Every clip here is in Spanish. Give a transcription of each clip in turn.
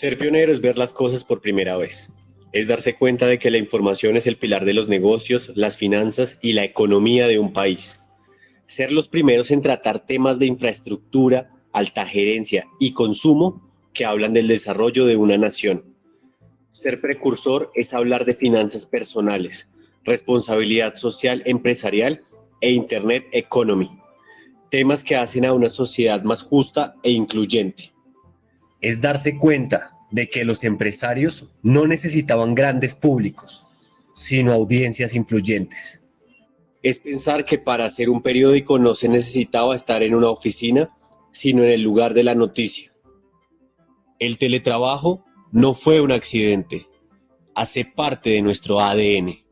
Ser pionero es ver las cosas por primera vez. Es darse cuenta de que la información es el pilar de los negocios, las finanzas y la economía de un país. Ser los primeros en tratar temas de infraestructura, alta gerencia y consumo que hablan del desarrollo de una nación. Ser precursor es hablar de finanzas personales, responsabilidad social empresarial e Internet Economy, temas que hacen a una sociedad más justa e incluyente. Es darse cuenta de que los empresarios no necesitaban grandes públicos, sino audiencias influyentes. Es pensar que para hacer un periódico no se necesitaba estar en una oficina, sino en el lugar de la noticia. El teletrabajo no fue un accidente, hace parte de nuestro ADN.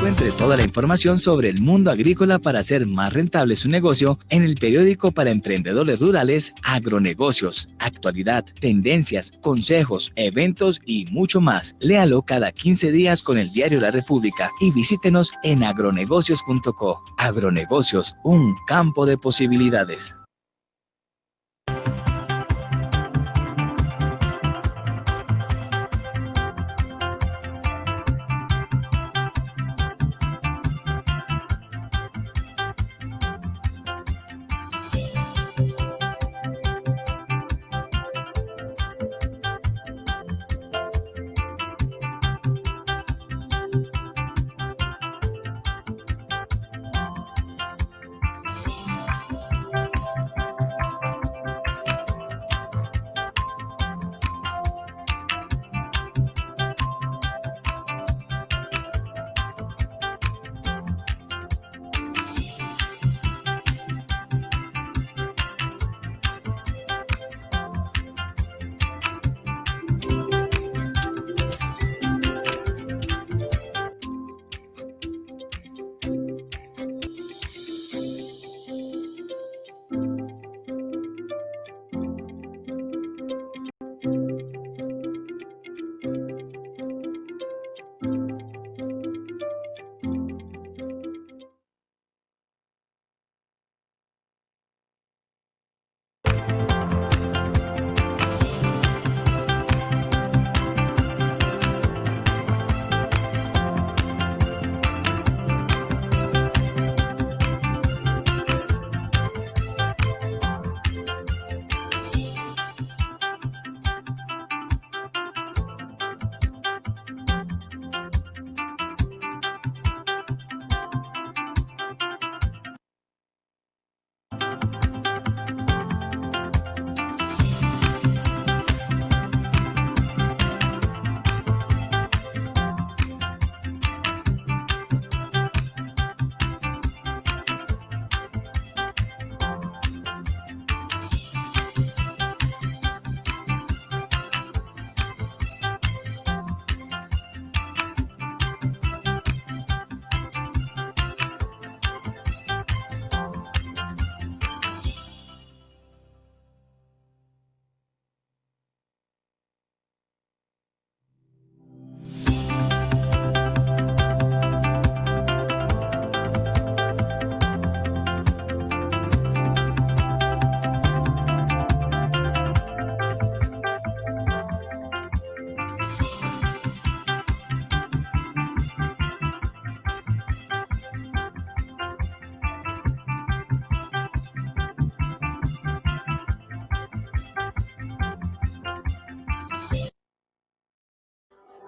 Encuentre toda la información sobre el mundo agrícola para hacer más rentable su negocio en el periódico para emprendedores rurales Agronegocios. Actualidad, tendencias, consejos, eventos y mucho más. Léalo cada 15 días con el diario La República y visítenos en agronegocios.co. Agronegocios, un campo de posibilidades.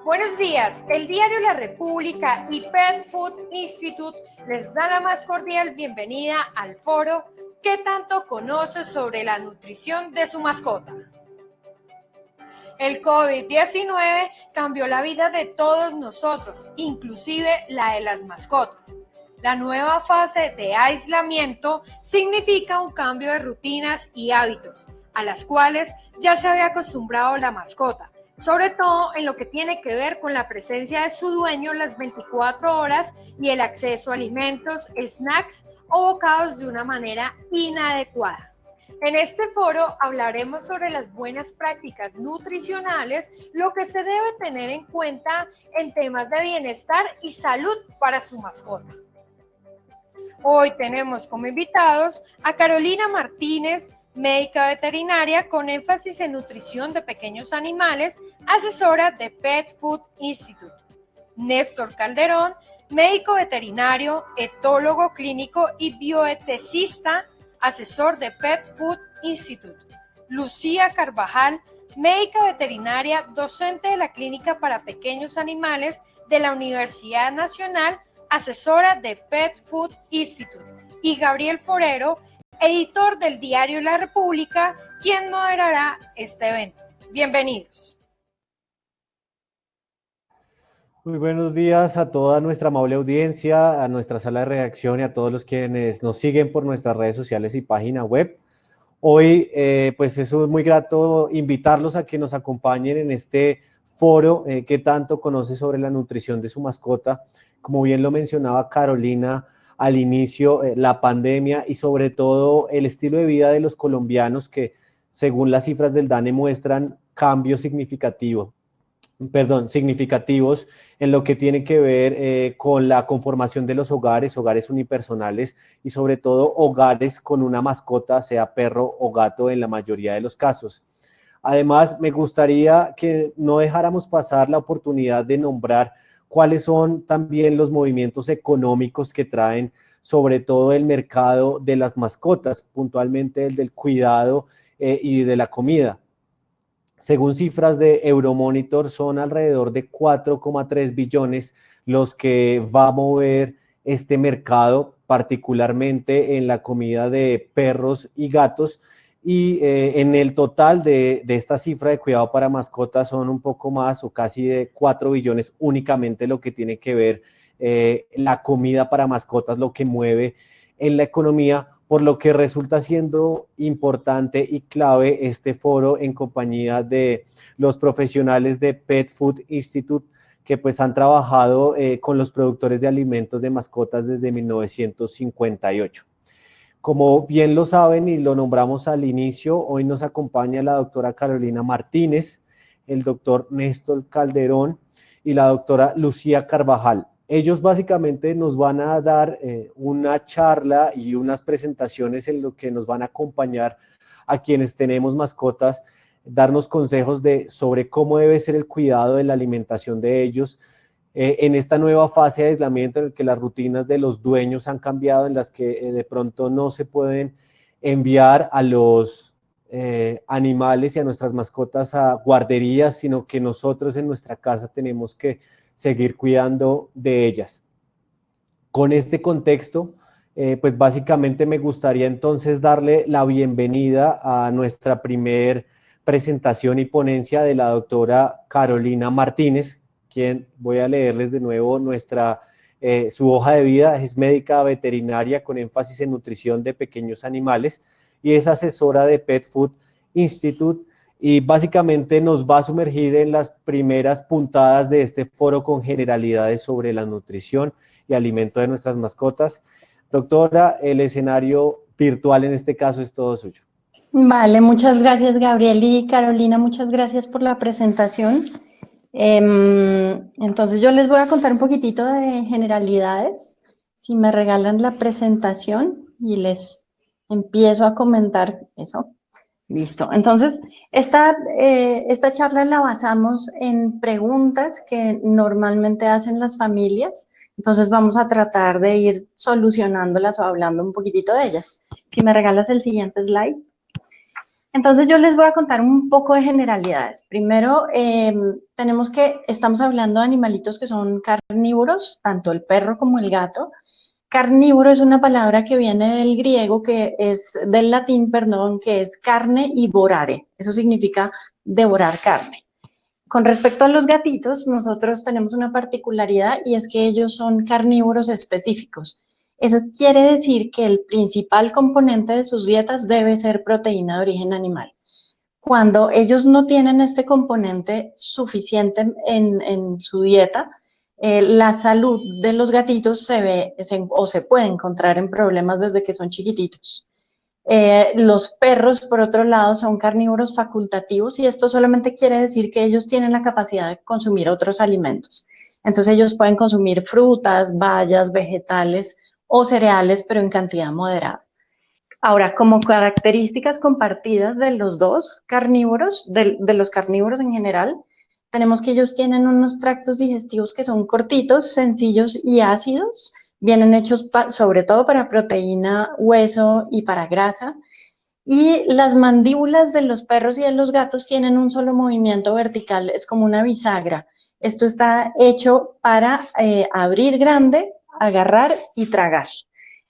Buenos días, el diario La República y Pet Food Institute les da la más cordial bienvenida al foro ¿Qué tanto conoce sobre la nutrición de su mascota? El COVID-19 cambió la vida de todos nosotros, inclusive la de las mascotas. La nueva fase de aislamiento significa un cambio de rutinas y hábitos, a las cuales ya se había acostumbrado la mascota, sobre todo en lo que tiene que ver con la presencia de su dueño las 24 horas y el acceso a alimentos, snacks o bocados de una manera inadecuada. En este foro hablaremos sobre las buenas prácticas nutricionales, lo que se debe tener en cuenta en temas de bienestar y salud para su mascota. Hoy tenemos como invitados a Carolina Martínez, médica veterinaria con énfasis en nutrición de pequeños animales, asesora de Pet Food Institute. Néstor Calderón, médico veterinario, etólogo clínico y bioeticista, asesor de Pet Food Institute. Lucía Carvajal, médica veterinaria, docente de la Clínica para Pequeños Animales de la Universidad Nacional, asesora de Pet Food Institute. Y Gabriel Forero, editor del diario La República, quien moderará este evento. Bienvenidos. Muy buenos días a toda nuestra amable audiencia, a nuestra sala de redacción y a todos los quienes nos siguen por nuestras redes sociales y página web. Hoy, pues es muy grato invitarlos a que nos acompañen en este foro que tanto conoce sobre la nutrición de su mascota. Como bien lo mencionaba Carolina al inicio, la pandemia y sobre todo el estilo de vida de los colombianos que, según las cifras del DANE, muestran cambios significativos en lo que tiene que ver con la conformación de los hogares unipersonales y sobre todo hogares con una mascota, sea perro o gato en la mayoría de los casos. Además, me gustaría que no dejáramos pasar la oportunidad de nombrar cuáles son también los movimientos económicos que traen sobre todo el mercado de las mascotas, puntualmente el del cuidado y de la comida. Según cifras de Euromonitor, son alrededor de 4,3 billones los que va a mover este mercado, particularmente en la comida de perros y gatos. Y en el total de esta cifra de cuidado para mascotas son un poco más o casi de 4 billones únicamente lo que tiene que ver la comida para mascotas, lo que mueve en la economía, por lo que resulta siendo importante y clave este foro en compañía de los profesionales de Pet Food Institute que pues han trabajado con los productores de alimentos de mascotas desde 1958. Como bien lo saben y lo nombramos al inicio, hoy nos acompaña la doctora Carolina Martínez, el doctor Néstor Calderón y la doctora Lucía Carvajal. Ellos básicamente nos van a dar una charla y unas presentaciones en lo que nos van a acompañar a quienes tenemos mascotas, darnos consejos sobre cómo debe ser el cuidado de la alimentación de ellos, en esta nueva fase de aislamiento en la que las rutinas de los dueños han cambiado, en las que de pronto no se pueden enviar a los animales y a nuestras mascotas a guarderías, sino que nosotros en nuestra casa tenemos que seguir cuidando de ellas. Con este contexto, pues básicamente me gustaría entonces darle la bienvenida a nuestra primer presentación y ponencia de la doctora Carolina Martínez, quien voy a leerles de nuevo su hoja de vida. Es médica veterinaria con énfasis en nutrición de pequeños animales y es asesora de Pet Food Institute, y básicamente nos va a sumergir en las primeras puntadas de este foro con generalidades sobre la nutrición y alimento de nuestras mascotas. Doctora, el escenario virtual en este caso es todo suyo. Vale, muchas gracias Gabriel y Carolina, muchas gracias por la presentación. Entonces yo les voy a contar un poquitito de generalidades, si me regalan la presentación y les empiezo a comentar eso. Listo, entonces esta charla la basamos en preguntas que normalmente hacen las familias, entonces vamos a tratar de ir solucionándolas o hablando un poquitito de ellas. Si me regalas el siguiente slide. Entonces yo les voy a contar un poco de generalidades. Primero, estamos hablando de animalitos que son carnívoros, tanto el perro como el gato. Carnívoro es una palabra que viene del griego, del latín, perdón, que es carne y vorare. Eso significa devorar carne. Con respecto a los gatitos, nosotros tenemos una particularidad y es que ellos son carnívoros específicos. Eso quiere decir que el principal componente de sus dietas debe ser proteína de origen animal. Cuando ellos no tienen este componente suficiente en su dieta, la salud de los gatitos se puede encontrar en problemas desde que son chiquititos. Los perros, por otro lado, son carnívoros facultativos y esto solamente quiere decir que ellos tienen la capacidad de consumir otros alimentos. Entonces ellos pueden consumir frutas, bayas, vegetales o cereales, pero en cantidad moderada. Ahora, como características compartidas de los dos carnívoros, de los carnívoros en general, tenemos que ellos tienen unos tractos digestivos que son cortitos, sencillos y ácidos. Vienen hechos sobre todo para proteína, hueso y para grasa. Y las mandíbulas de los perros y de los gatos tienen un solo movimiento vertical, es como una bisagra. Esto está hecho para abrir grande, agarrar y tragar.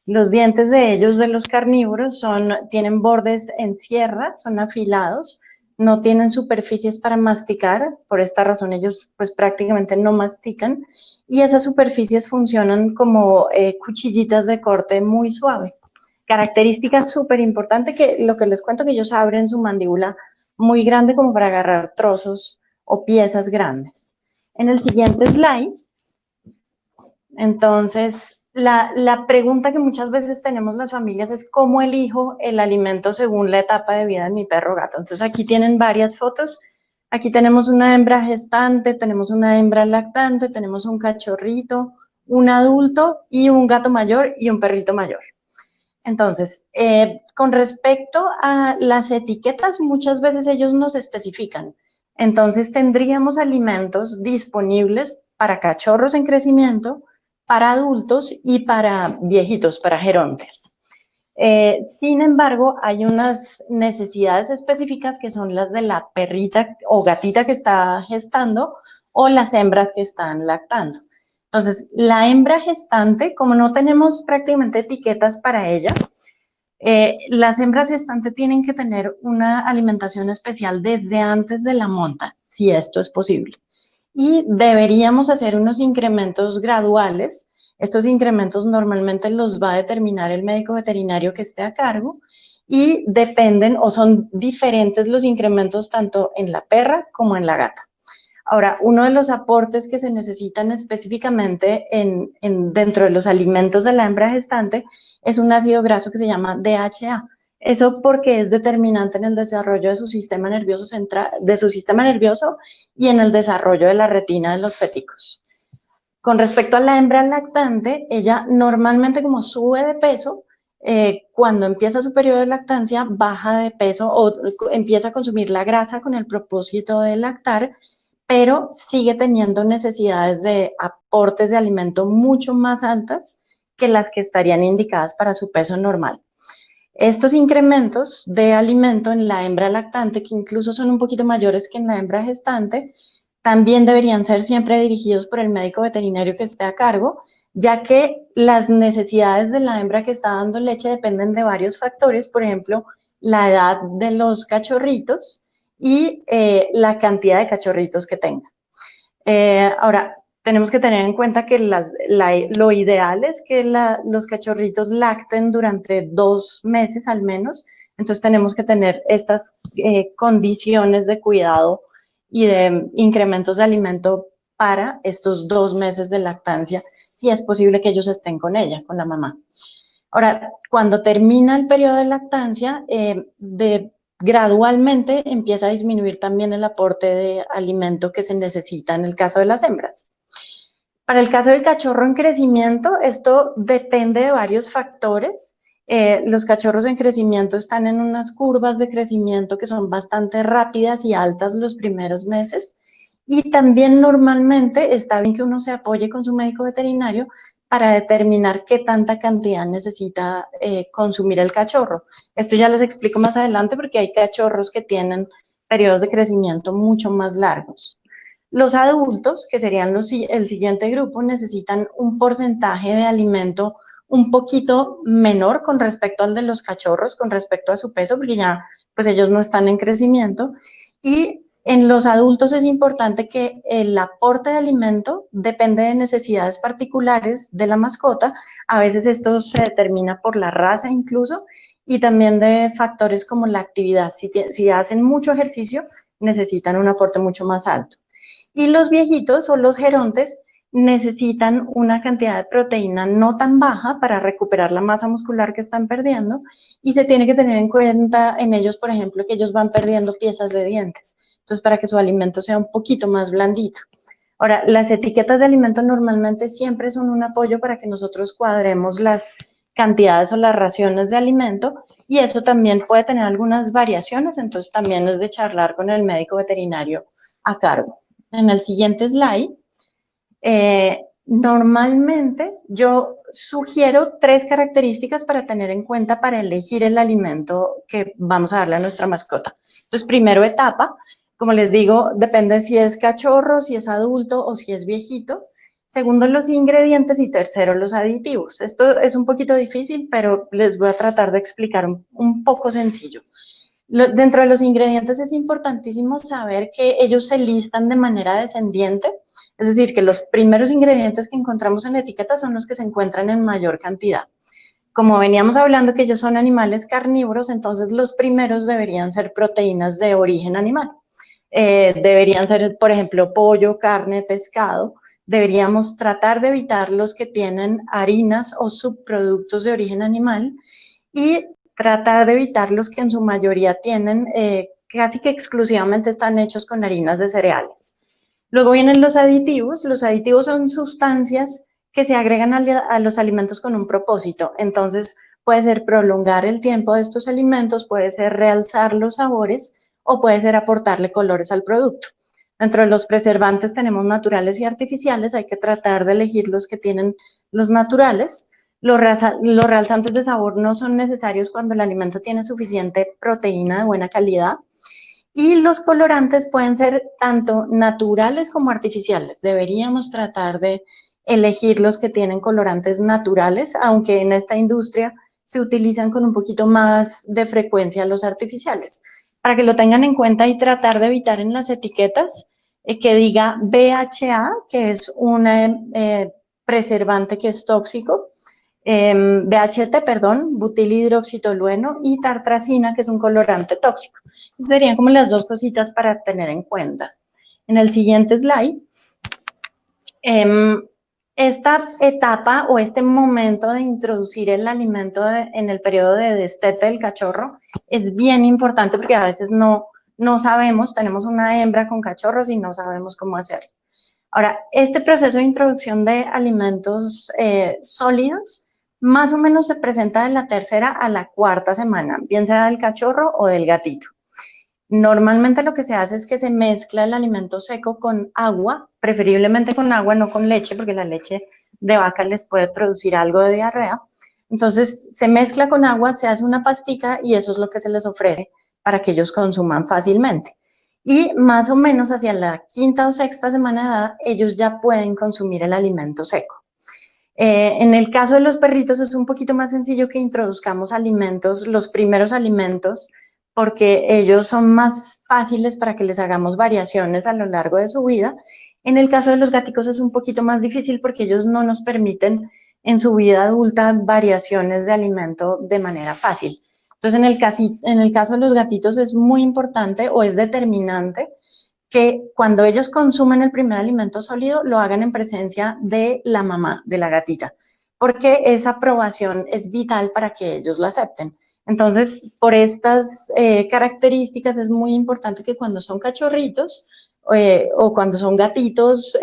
Los dientes de ellos, de los carnívoros, tienen bordes en sierra, son afilados, no tienen superficies para masticar, por esta razón ellos pues prácticamente no mastican, y esas superficies funcionan como cuchillitas de corte muy suave. Característica súper importante que lo que les cuento que ellos abren su mandíbula muy grande como para agarrar trozos o piezas grandes. En el siguiente slide, entonces, la pregunta que muchas veces tenemos las familias es ¿cómo elijo el alimento según la etapa de vida de mi perro o gato? Entonces aquí tienen varias fotos. Aquí tenemos una hembra gestante, tenemos una hembra lactante, tenemos un cachorrito, un adulto y un gato mayor y un perrito mayor. Entonces, con respecto a las etiquetas, muchas veces ellos nos especifican. Entonces, tendríamos alimentos disponibles para cachorros en crecimiento, para adultos y para viejitos, para gerontes. Sin embargo, hay unas necesidades específicas que son las de la perrita o gatita que está gestando o las hembras que están lactando. Entonces, la hembra gestante, como no tenemos prácticamente etiquetas para ella, las hembras gestantes tienen que tener una alimentación especial desde antes de la monta, si esto es posible. Y deberíamos hacer unos incrementos graduales. Estos incrementos normalmente los va a determinar el médico veterinario que esté a cargo y dependen o son diferentes los incrementos tanto en la perra como en la gata. Ahora, uno de los aportes que se necesitan específicamente dentro de los alimentos de la hembra gestante es un ácido graso que se llama DHA. Eso porque es determinante en el desarrollo de su sistema nervioso central, y en el desarrollo de la retina de los feticos. Con respecto a la hembra lactante, ella normalmente como sube de peso, cuando empieza su periodo de lactancia, baja de peso o empieza a consumir la grasa con el propósito de lactar, pero sigue teniendo necesidades de aportes de alimento mucho más altas que las que estarían indicadas para su peso normal. Estos incrementos de alimento en la hembra lactante, que incluso son un poquito mayores que en la hembra gestante, también deberían ser siempre dirigidos por el médico veterinario que esté a cargo, ya que las necesidades de la hembra que está dando leche dependen de varios factores, por ejemplo, la edad de los cachorritos y la cantidad de cachorritos que tenga. Ahora, tenemos que tener en cuenta que lo ideal es que los cachorritos lacten durante 2 meses al menos, entonces tenemos que tener estas condiciones de cuidado y de incrementos de alimento para estos 2 meses de lactancia, si es posible que ellos estén con ella, con la mamá. Ahora, cuando termina el periodo de lactancia, gradualmente empieza a disminuir también el aporte de alimento que se necesita en el caso de las hembras. Para el caso del cachorro en crecimiento, esto depende de varios factores. Los cachorros en crecimiento están en unas curvas de crecimiento que son bastante rápidas y altas los primeros meses. Y también normalmente está bien que uno se apoye con su médico veterinario para determinar qué tanta cantidad necesita consumir el cachorro. Esto ya les explico más adelante porque hay cachorros que tienen periodos de crecimiento mucho más largos. Los adultos, que serían el siguiente grupo, necesitan un porcentaje de alimento un poquito menor con respecto al de los cachorros, con respecto a su peso, porque ya pues ellos no están en crecimiento. Y en los adultos es importante que el aporte de alimento depende de necesidades particulares de la mascota. A veces esto se determina por la raza incluso, y también de factores como la actividad. Si hacen mucho ejercicio, necesitan un aporte mucho más alto. Y los viejitos o los gerontes necesitan una cantidad de proteína no tan baja para recuperar la masa muscular que están perdiendo, y se tiene que tener en cuenta en ellos, por ejemplo, que ellos van perdiendo piezas de dientes, entonces para que su alimento sea un poquito más blandito. Ahora, las etiquetas de alimento normalmente siempre son un apoyo para que nosotros cuadremos las cantidades o las raciones de alimento, y eso también puede tener algunas variaciones, entonces también es de charlar con el médico veterinario a cargo. En el siguiente slide, normalmente yo sugiero 3 características para tener en cuenta para elegir el alimento que vamos a darle a nuestra mascota. Entonces, primero, etapa. Como les digo, depende si es cachorro, si es adulto o si es viejito. Segundo, los ingredientes, y tercero, los aditivos. Esto es un poquito difícil, pero les voy a tratar de explicar un poco sencillo. Dentro de los ingredientes es importantísimo saber que ellos se listan de manera descendiente, es decir, que los primeros ingredientes que encontramos en la etiqueta son los que se encuentran en mayor cantidad. Como veníamos hablando que ellos son animales carnívoros, entonces los primeros deberían ser proteínas de origen animal. Deberían ser, por ejemplo, pollo, carne, pescado. Deberíamos tratar de evitar los que tienen harinas o subproductos de origen animal, y tratar de evitar los que en su mayoría tienen, casi que exclusivamente están hechos con harinas de cereales. Luego vienen los aditivos. Los aditivos son sustancias que se agregan a los alimentos con un propósito. Entonces, puede ser prolongar el tiempo de estos alimentos, puede ser realzar los sabores o puede ser aportarle colores al producto. Dentro de los preservantes tenemos naturales y artificiales. Hay que tratar de elegir los que tienen los naturales. Los realzantes de sabor no son necesarios cuando el alimento tiene suficiente proteína de buena calidad. Y los colorantes pueden ser tanto naturales como artificiales. Deberíamos tratar de elegir los que tienen colorantes naturales, aunque en esta industria se utilizan con un poquito más de frecuencia los artificiales. Para que lo tengan en cuenta, y tratar de evitar en las etiquetas que diga BHA, que es un preservante que es tóxico, BHT, perdón, butilhidroxitolueno, y tartrazina, que es un colorante tóxico. Esas serían como las 2 cositas para tener en cuenta. En el siguiente slide, esta etapa o este momento de introducir el alimento en el periodo de destete del cachorro es bien importante, porque a veces no sabemos, tenemos una hembra con cachorros y no sabemos cómo hacerlo. Ahora, este proceso de introducción de alimentos sólidos más o menos se presenta de la 3ª a la 4ª semana, bien sea del cachorro o del gatito. Normalmente lo que se hace es que se mezcla el alimento seco con agua, preferiblemente con agua, no con leche, porque la leche de vaca les puede producir algo de diarrea. Entonces se mezcla con agua, se hace una pastica, y eso es lo que se les ofrece para que ellos consuman fácilmente. Y más o menos hacia la 5ª o 6ª semana de edad, ellos ya pueden consumir el alimento seco. En el caso de los perritos es un poquito más sencillo que introduzcamos alimentos, los primeros alimentos, porque ellos son más fáciles para que les hagamos variaciones a lo largo de su vida. En el caso de los gaticos es un poquito más difícil, porque ellos no nos permiten en su vida adulta variaciones de alimento de manera fácil. Entonces, en el caso de los gatitos es muy importante, o es determinante, que cuando ellos consumen el primer alimento sólido lo hagan en presencia de la mamá, de la gatita, porque esa aprobación es vital para que ellos lo acepten. Entonces, por estas características es muy importante que cuando son cachorritos o cuando son gatitos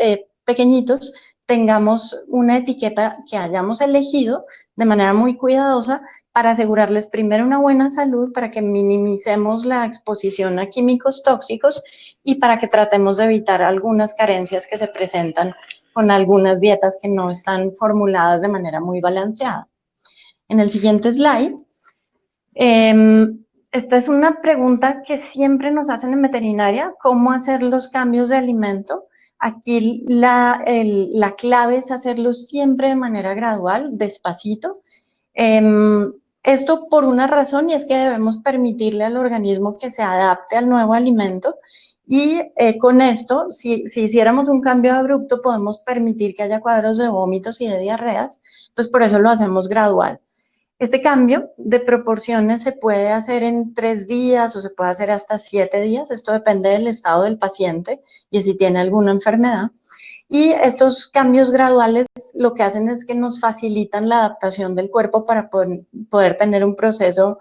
pequeñitos, tengamos una etiqueta que hayamos elegido de manera muy cuidadosa para asegurarles primero una buena salud, para que minimicemos la exposición a químicos tóxicos y para que tratemos de evitar algunas carencias que se presentan con algunas dietas que no están formuladas de manera muy balanceada. En el siguiente slide, esta es una pregunta que siempre nos hacen en veterinaria, ¿cómo hacer los cambios de alimento? Aquí la clave es hacerlos siempre de manera gradual, despacito. Esto por una razón, y es que debemos permitirle al organismo que se adapte al nuevo alimento, y con esto, si hiciéramos un cambio abrupto, podemos permitir que haya cuadros de vómitos y de diarreas, entonces por eso lo hacemos gradual. Este cambio de proporciones se puede hacer en 3 días o se puede hacer hasta 7 días. Esto depende del estado del paciente y si tiene alguna enfermedad. Y estos cambios graduales lo que hacen es que nos facilitan la adaptación del cuerpo para poder tener un proceso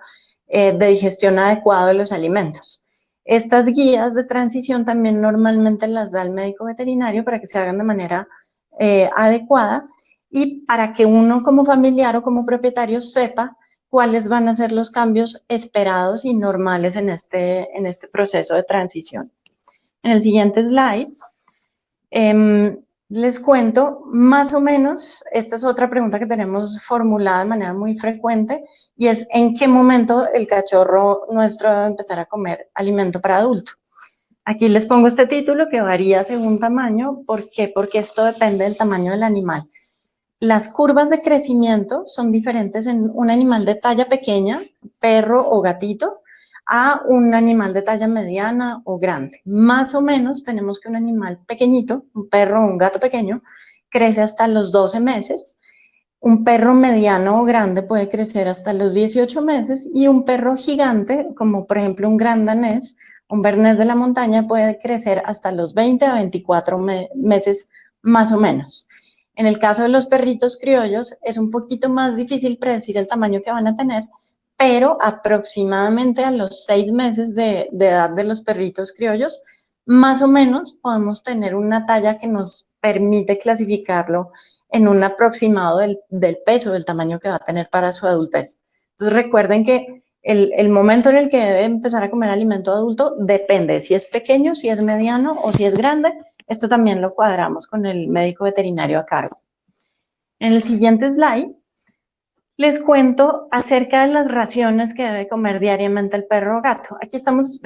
de digestión adecuado de los alimentos. Estas guías de transición también normalmente las da el médico veterinario para que se hagan de manera adecuada, y para que uno como familiar o como propietario sepa cuáles van a ser los cambios esperados y normales en este proceso de transición. En el siguiente slide, les cuento más o menos, esta es otra pregunta que tenemos formulada de manera muy frecuente, y es ¿en qué momento el cachorro nuestro debe empezar a comer alimento para adulto? Aquí les pongo este título que varía según tamaño. ¿Por qué? Porque esto depende del tamaño del animal. Las curvas de crecimiento son diferentes en un animal de talla pequeña, perro o gatito, a un animal de talla mediana o grande. Más o menos tenemos que un animal pequeñito, un perro o un gato pequeño, crece hasta los 12 meses, un perro mediano o grande puede crecer hasta los 18 meses y un perro gigante, como por ejemplo un gran danés, un bernés de la montaña, puede crecer hasta los 20 a 24 meses más o menos. En el caso de los perritos criollos es un poquito más difícil predecir el tamaño que van a tener, pero aproximadamente a los 6 meses de edad de los perritos criollos, más o menos podemos tener una talla que nos permite clasificarlo en un aproximado del peso, del tamaño que va a tener para su adultez. Entonces recuerden que el momento en el que debe empezar a comer alimento adulto depende si es pequeño, si es mediano o si es grande. Esto también lo cuadramos con el médico veterinario a cargo. En el siguiente slide les cuento acerca de las raciones que debe comer diariamente el perro o gato. Aquí estamos,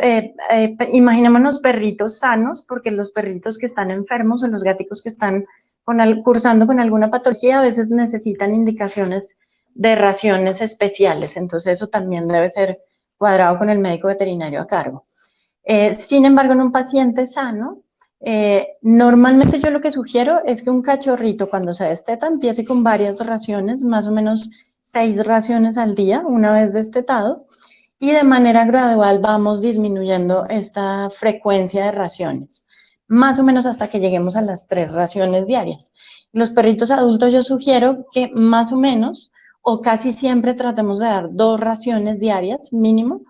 imaginémonos perritos sanos, porque los perritos que están enfermos o los gaticos que están cursando con alguna patología a veces necesitan indicaciones de raciones especiales, entonces eso también debe ser cuadrado con el médico veterinario a cargo. Sin embargo, en un paciente sano, normalmente yo lo que sugiero es que un cachorrito cuando se desteta empiece con varias raciones, más o menos 6 raciones al día, una vez destetado, y de manera gradual vamos disminuyendo esta frecuencia de raciones, más o menos hasta que lleguemos a las 3 raciones diarias. Los perritos adultos yo sugiero que más o menos o casi siempre tratemos de dar 2 raciones diarias mínimo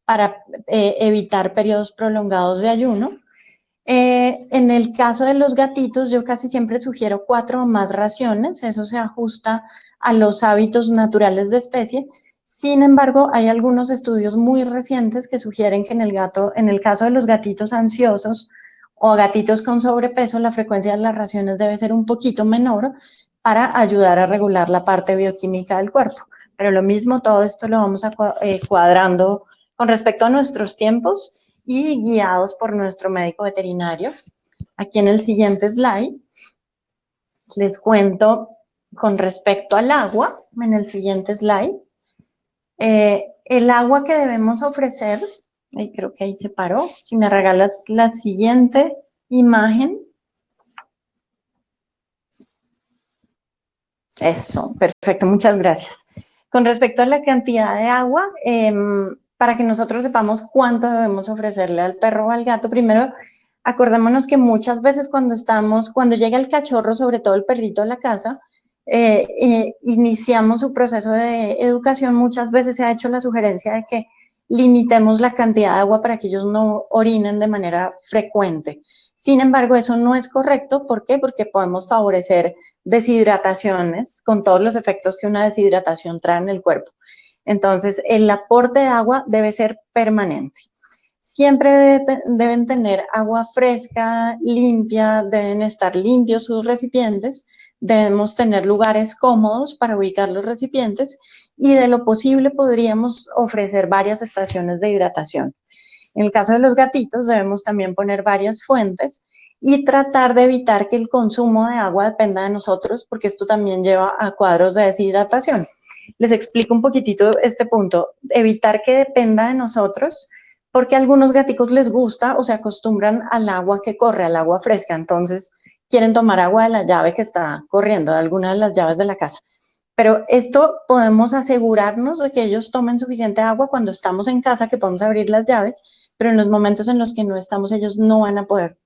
para evitar periodos prolongados de ayuno. En el caso de los gatitos, yo casi siempre sugiero 4 o más raciones, eso se ajusta a los hábitos naturales de especie. Sin embargo, hay algunos estudios muy recientes que sugieren que en el caso de los gatitos ansiosos o gatitos con sobrepeso, la frecuencia de las raciones debe ser un poquito menor para ayudar a regular la parte bioquímica del cuerpo. Pero lo mismo, todo esto lo vamos a cuadrando con respecto a nuestros tiempos y guiados por nuestro médico veterinario. Aquí en el siguiente slide les cuento con respecto al agua, en el siguiente slide, el agua que debemos ofrecer, creo que ahí se paró, si me regalas la siguiente imagen. Eso, perfecto, muchas gracias. Con respecto a la cantidad de agua, para que nosotros sepamos cuánto debemos ofrecerle al perro o al gato, primero acordémonos que muchas veces cuando llega el cachorro, sobre todo el perrito a la casa, iniciamos su proceso de educación, muchas veces se ha hecho la sugerencia de que limitemos la cantidad de agua para que ellos no orinen de manera frecuente. Sin embargo, eso no es correcto. ¿Por qué? Porque podemos favorecer deshidrataciones con todos los efectos que una deshidratación trae en el cuerpo. Entonces, el aporte de agua debe ser permanente. siempre deben tener agua fresca, limpia, deben estar limpios sus recipientes, debemos tener lugares cómodos para ubicar los recipientes y de lo posible podríamos ofrecer varias estaciones de hidratación. En el caso de los gatitos debemos también poner varias fuentes y tratar de evitar que el consumo de agua dependa de nosotros, porque esto también lleva a cuadros de deshidratación. Les explico un poquitito este punto. Evitar que dependa de nosotros, porque a algunos gaticos les gusta o se acostumbran al agua que corre, al agua fresca, entonces quieren tomar agua de la llave que está corriendo, de alguna de las llaves de la casa. Pero esto podemos asegurarnos de que ellos tomen suficiente agua cuando estamos en casa, que podemos abrir las llaves, pero en los momentos en los que no estamos, ellos no van a poder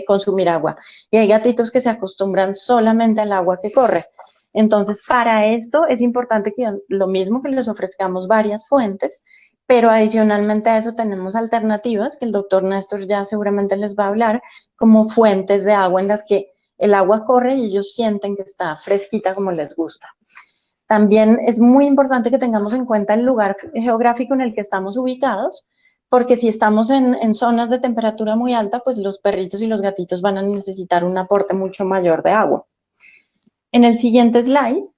consumir agua. Y hay gatitos que se acostumbran solamente al agua que corre. Entonces, para esto es importante que lo mismo que les ofrezcamos varias fuentes, pero adicionalmente a eso tenemos alternativas que el doctor Néstor ya seguramente les va a hablar, como fuentes de agua en las que el agua corre y ellos sienten que está fresquita como les gusta. También es muy importante que tengamos en cuenta el lugar geográfico en el que estamos ubicados, porque si estamos en zonas de temperatura muy alta, pues los perritos y los gatitos van a necesitar un aporte mucho mayor de agua. En el siguiente slide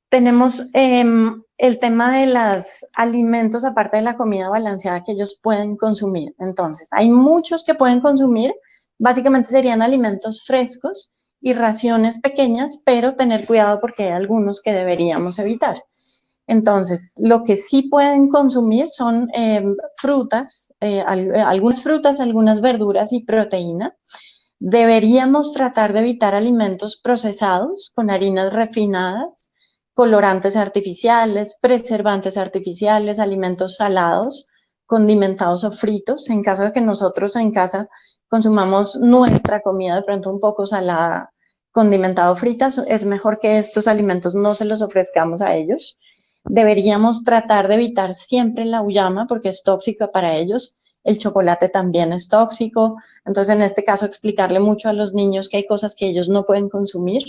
tenemos el tema de los alimentos, aparte de la comida balanceada que ellos pueden consumir. Entonces, hay muchos que pueden consumir, básicamente serían alimentos frescos y raciones pequeñas, pero tener cuidado porque hay algunos que deberíamos evitar. Entonces, lo que sí pueden consumir son frutas, algunas frutas, algunas verduras y proteína. Deberíamos tratar de evitar alimentos procesados con harinas refinadas, colorantes artificiales, preservantes artificiales, alimentos salados, condimentados o fritos. En caso de que nosotros en casa consumamos nuestra comida de pronto un poco salada, condimentada o frita, es mejor que estos alimentos no se los ofrezcamos a ellos. Deberíamos tratar de evitar siempre la auyama porque es tóxica para ellos. El chocolate también es tóxico. Entonces, en este caso, explicarle mucho a los niños que hay cosas que ellos no pueden consumir.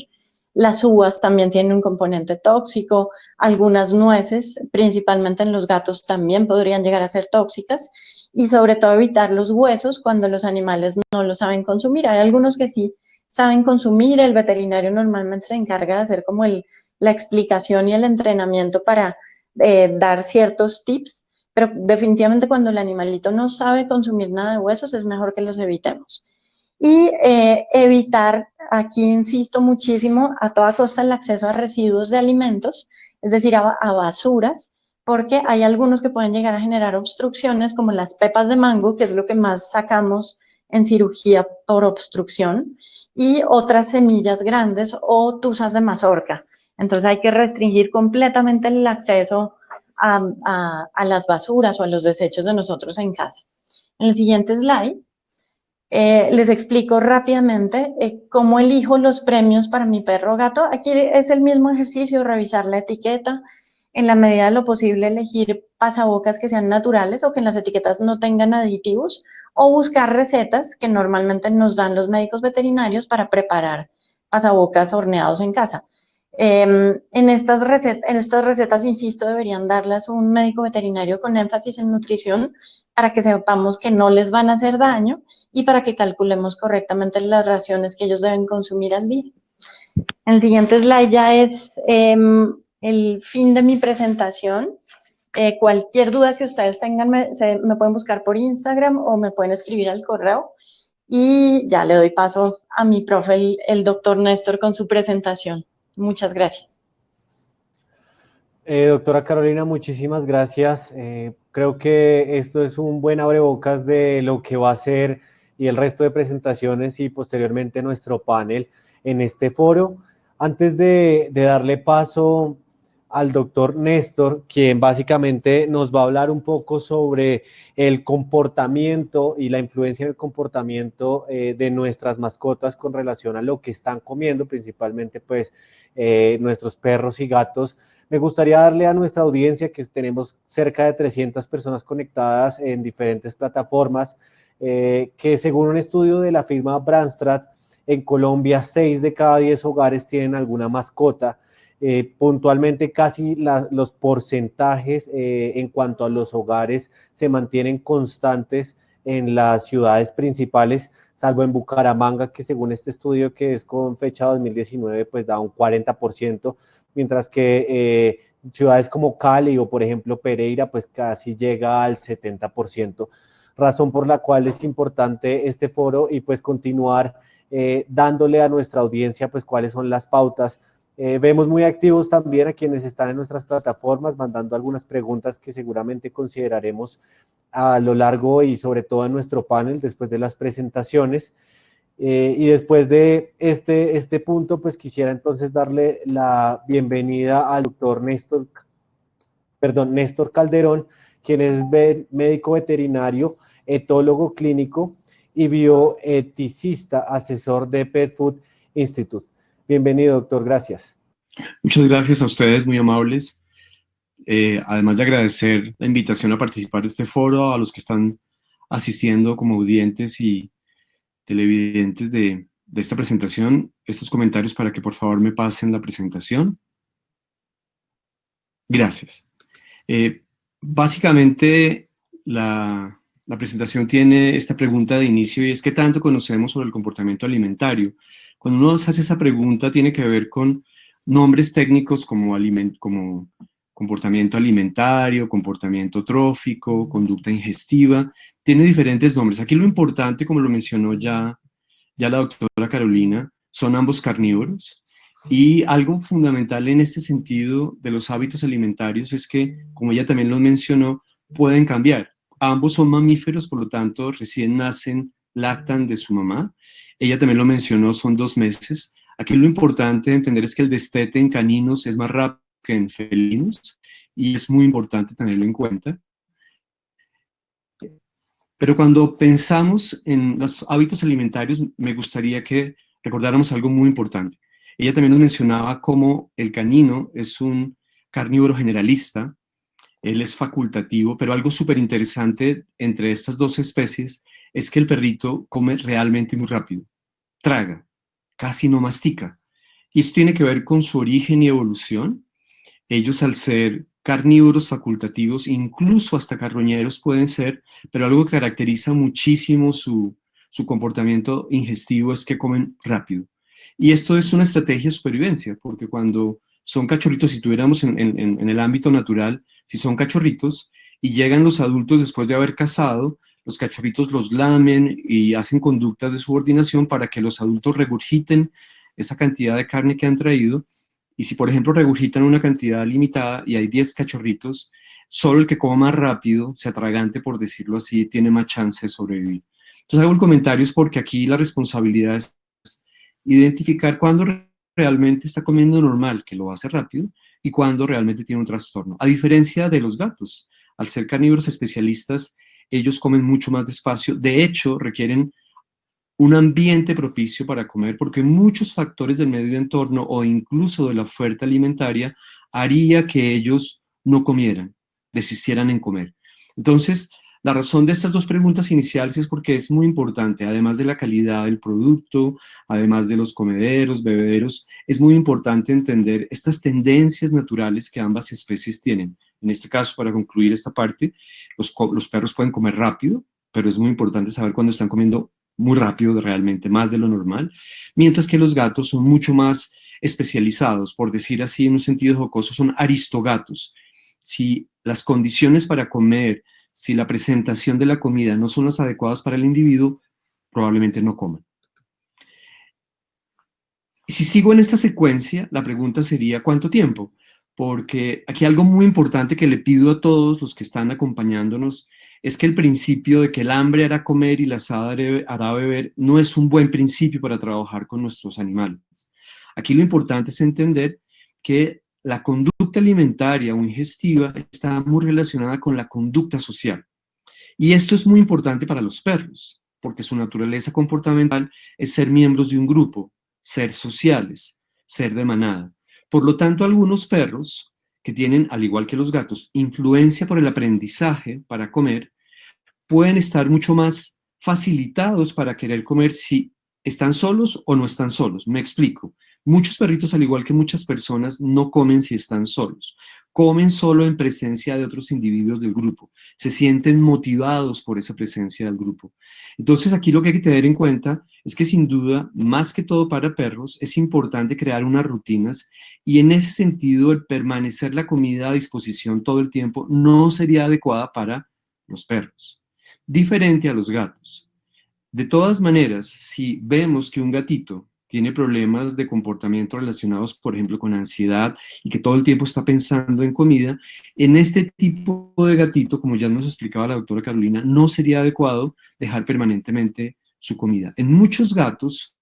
Las uvas también tienen un componente tóxico. Algunas nueces, principalmente en los gatos, también podrían llegar a ser tóxicas. Y sobre todo evitar los huesos cuando los animales no lo saben consumir. Hay algunos que sí saben consumir. El veterinario normalmente se encarga de hacer como la explicación y el entrenamiento para dar ciertos tips. Pero definitivamente cuando el animalito no sabe consumir nada de huesos, es mejor que los evitemos. Y evitar, aquí insisto muchísimo, a toda costa el acceso a residuos de alimentos, es decir, a basuras, porque hay algunos que pueden llegar a generar obstrucciones, como las pepas de mango, que es lo que más sacamos en cirugía por obstrucción, y otras semillas grandes o tuzas de mazorca. Entonces hay que restringir completamente el acceso a las basuras o a los desechos de nosotros en casa. En el siguiente slide les explico rápidamente cómo elijo los premios para mi perro o gato. Aquí es el mismo ejercicio, revisar la etiqueta, en la medida de lo posible elegir pasabocas que sean naturales o que en las etiquetas no tengan aditivos, o buscar recetas que normalmente nos dan los médicos veterinarios para preparar pasabocas horneados en casa. En estas recetas, insisto, deberían darlas un médico veterinario con énfasis en nutrición para que sepamos que no les van a hacer daño y para que calculemos correctamente las raciones que ellos deben consumir al día. El siguiente slide ya es el fin de mi presentación. Cualquier duda que ustedes tengan me pueden buscar por Instagram o me pueden escribir al correo y ya le doy paso a mi profe, el doctor Néstor, con su presentación. Muchas gracias. Doctora Carolina, muchísimas gracias. Creo que esto es un buen abrebocas de lo que va a ser y el resto de presentaciones y posteriormente nuestro panel en este foro. Antes de darle paso al doctor Néstor, quien básicamente nos va a hablar un poco sobre el comportamiento y la influencia del comportamiento de nuestras mascotas con relación a lo que están comiendo, principalmente pues nuestros perros y gatos. Me gustaría darle a nuestra audiencia, que tenemos cerca de 300 personas conectadas en diferentes plataformas, que según un estudio de la firma Brandstad, en Colombia 6 de cada 10 hogares tienen alguna mascota. Puntualmente casi los porcentajes en cuanto a los hogares se mantienen constantes en las ciudades principales, salvo en Bucaramanga, que según este estudio que es con fecha 2019, pues da un 40%, mientras que ciudades como Cali o por ejemplo Pereira, pues casi llega al 70%, razón por la cual es importante este foro y pues continuar dándole a nuestra audiencia pues cuáles son las pautas. Vemos muy activos también a quienes están en nuestras plataformas, mandando algunas preguntas que seguramente consideraremos a lo largo y sobre todo en nuestro panel después de las presentaciones. Y después de este punto, pues quisiera entonces darle la bienvenida al doctor Néstor Calderón, quien es médico veterinario, etólogo clínico y bioeticista, asesor de Pet Food Institute. Bienvenido, doctor, gracias. Muchas gracias a ustedes, muy amables. Además de agradecer la invitación a participar de este foro, a los que están asistiendo como audientes y televidentes de esta presentación, estos comentarios para que por favor me pasen la presentación. Gracias. Básicamente, la presentación tiene esta pregunta de inicio y es: ¿qué tanto conocemos sobre el comportamiento alimentario? Cuando uno se hace esa pregunta, tiene que ver con nombres técnicos como comportamiento alimentario, comportamiento trófico, conducta ingestiva. Tiene diferentes nombres. Aquí lo importante, como lo mencionó ya la doctora Carolina, son ambos carnívoros. Y algo fundamental en este sentido de los hábitos alimentarios es que, como ella también lo mencionó, pueden cambiar. Ambos son mamíferos, por lo tanto, recién nacen, lactan de su mamá. Ella también lo mencionó, son 2 meses. Aquí lo importante de entender es que el destete en caninos es más rápido que en felinos, y es muy importante tenerlo en cuenta. Pero cuando pensamos en los hábitos alimentarios, me gustaría que recordáramos algo muy importante. Ella también nos mencionaba cómo el canino es un carnívoro generalista, él es facultativo, pero algo súper interesante entre estas 2 especies es que el perrito come realmente muy rápido, traga, casi no mastica. Y esto tiene que ver con su origen y evolución. Ellos, al ser carnívoros facultativos, incluso hasta carroñeros pueden ser, pero algo que caracteriza muchísimo su comportamiento ingestivo es que comen rápido. Y esto es una estrategia de supervivencia, porque cuando son cachorritos, si tuviéramos en el ámbito natural, si son cachorritos y llegan los adultos después de haber cazado, los cachorritos los lamen y hacen conductas de subordinación para que los adultos regurgiten esa cantidad de carne que han traído. Y si, por ejemplo, regurgitan una cantidad limitada y hay 10 cachorritos, solo el que coma más rápido, se atragante, por decirlo así, tiene más chance de sobrevivir. Entonces hago el comentario es porque aquí la responsabilidad es identificar cuándo realmente está comiendo normal, que lo hace rápido, y cuándo realmente tiene un trastorno. A diferencia de los gatos, al ser carnívoros especialistas, ellos comen mucho más despacio. De hecho, requieren un ambiente propicio para comer, porque muchos factores del medio entorno o incluso de la oferta alimentaria haría que ellos no comieran, desistieran en comer. Entonces, la razón de estas 2 preguntas iniciales es porque es muy importante, además de la calidad del producto, además de los comederos, bebederos, es muy importante entender estas tendencias naturales que ambas especies tienen. En este caso, para concluir esta parte, los perros pueden comer rápido, pero es muy importante saber cuándo están comiendo muy rápido, realmente, más de lo normal, mientras que los gatos son mucho más especializados, por decir así en un sentido jocoso, son aristogatos. Si las condiciones para comer, si la presentación de la comida no son las adecuadas para el individuo, probablemente no coman. Y si sigo en esta secuencia, la pregunta sería ¿cuánto tiempo? Porque aquí algo muy importante que le pido a todos los que están acompañándonos es que el principio de que el hambre hará comer y la sed hará beber no es un buen principio para trabajar con nuestros animales. Aquí lo importante es entender que la conducta alimentaria o ingestiva está muy relacionada con la conducta social. Y esto es muy importante para los perros, porque su naturaleza comportamental es ser miembros de un grupo, ser sociales, ser de manada. Por lo tanto, algunos perros que tienen, al igual que los gatos, influencia por el aprendizaje para comer, pueden estar mucho más facilitados para querer comer si están solos o no están solos. Me explico. Muchos perritos, al igual que muchas personas, no comen si están solos. Comen solo en presencia de otros individuos del grupo. Se sienten motivados por esa presencia del grupo. Entonces, aquí lo que hay que tener en cuenta es que, sin duda, más que todo para perros, es importante crear unas rutinas, y en ese sentido, el permanecer la comida a disposición todo el tiempo no sería adecuada para los perros. Diferente a los gatos. De todas maneras, si vemos que un gatito tiene problemas de comportamiento relacionados, por ejemplo, con ansiedad, y que todo el tiempo está pensando en comida, en este tipo de gatito, como ya nos explicaba la doctora Carolina, no sería adecuado dejar permanentemente su comida. En muchos gatos,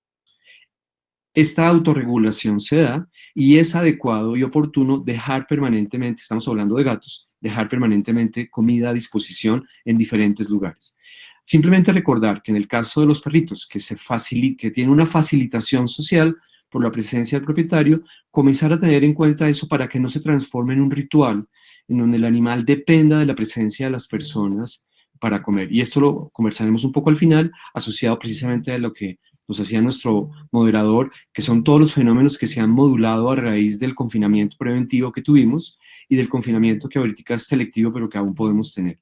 esta autorregulación se da y es adecuado y oportuno dejar permanentemente, estamos hablando de gatos, dejar permanentemente comida a disposición en diferentes lugares. Simplemente recordar que en el caso de los perritos que tienen una facilitación social por la presencia del propietario, comenzar a tener en cuenta eso para que no se transforme en un ritual en donde el animal dependa de la presencia de las personas para comer. Y esto lo conversaremos un poco al final, asociado precisamente a lo que nos hacía nuestro moderador, que son todos los fenómenos que se han modulado a raíz del confinamiento preventivo que tuvimos y del confinamiento que ahorita es selectivo, pero que aún podemos tener.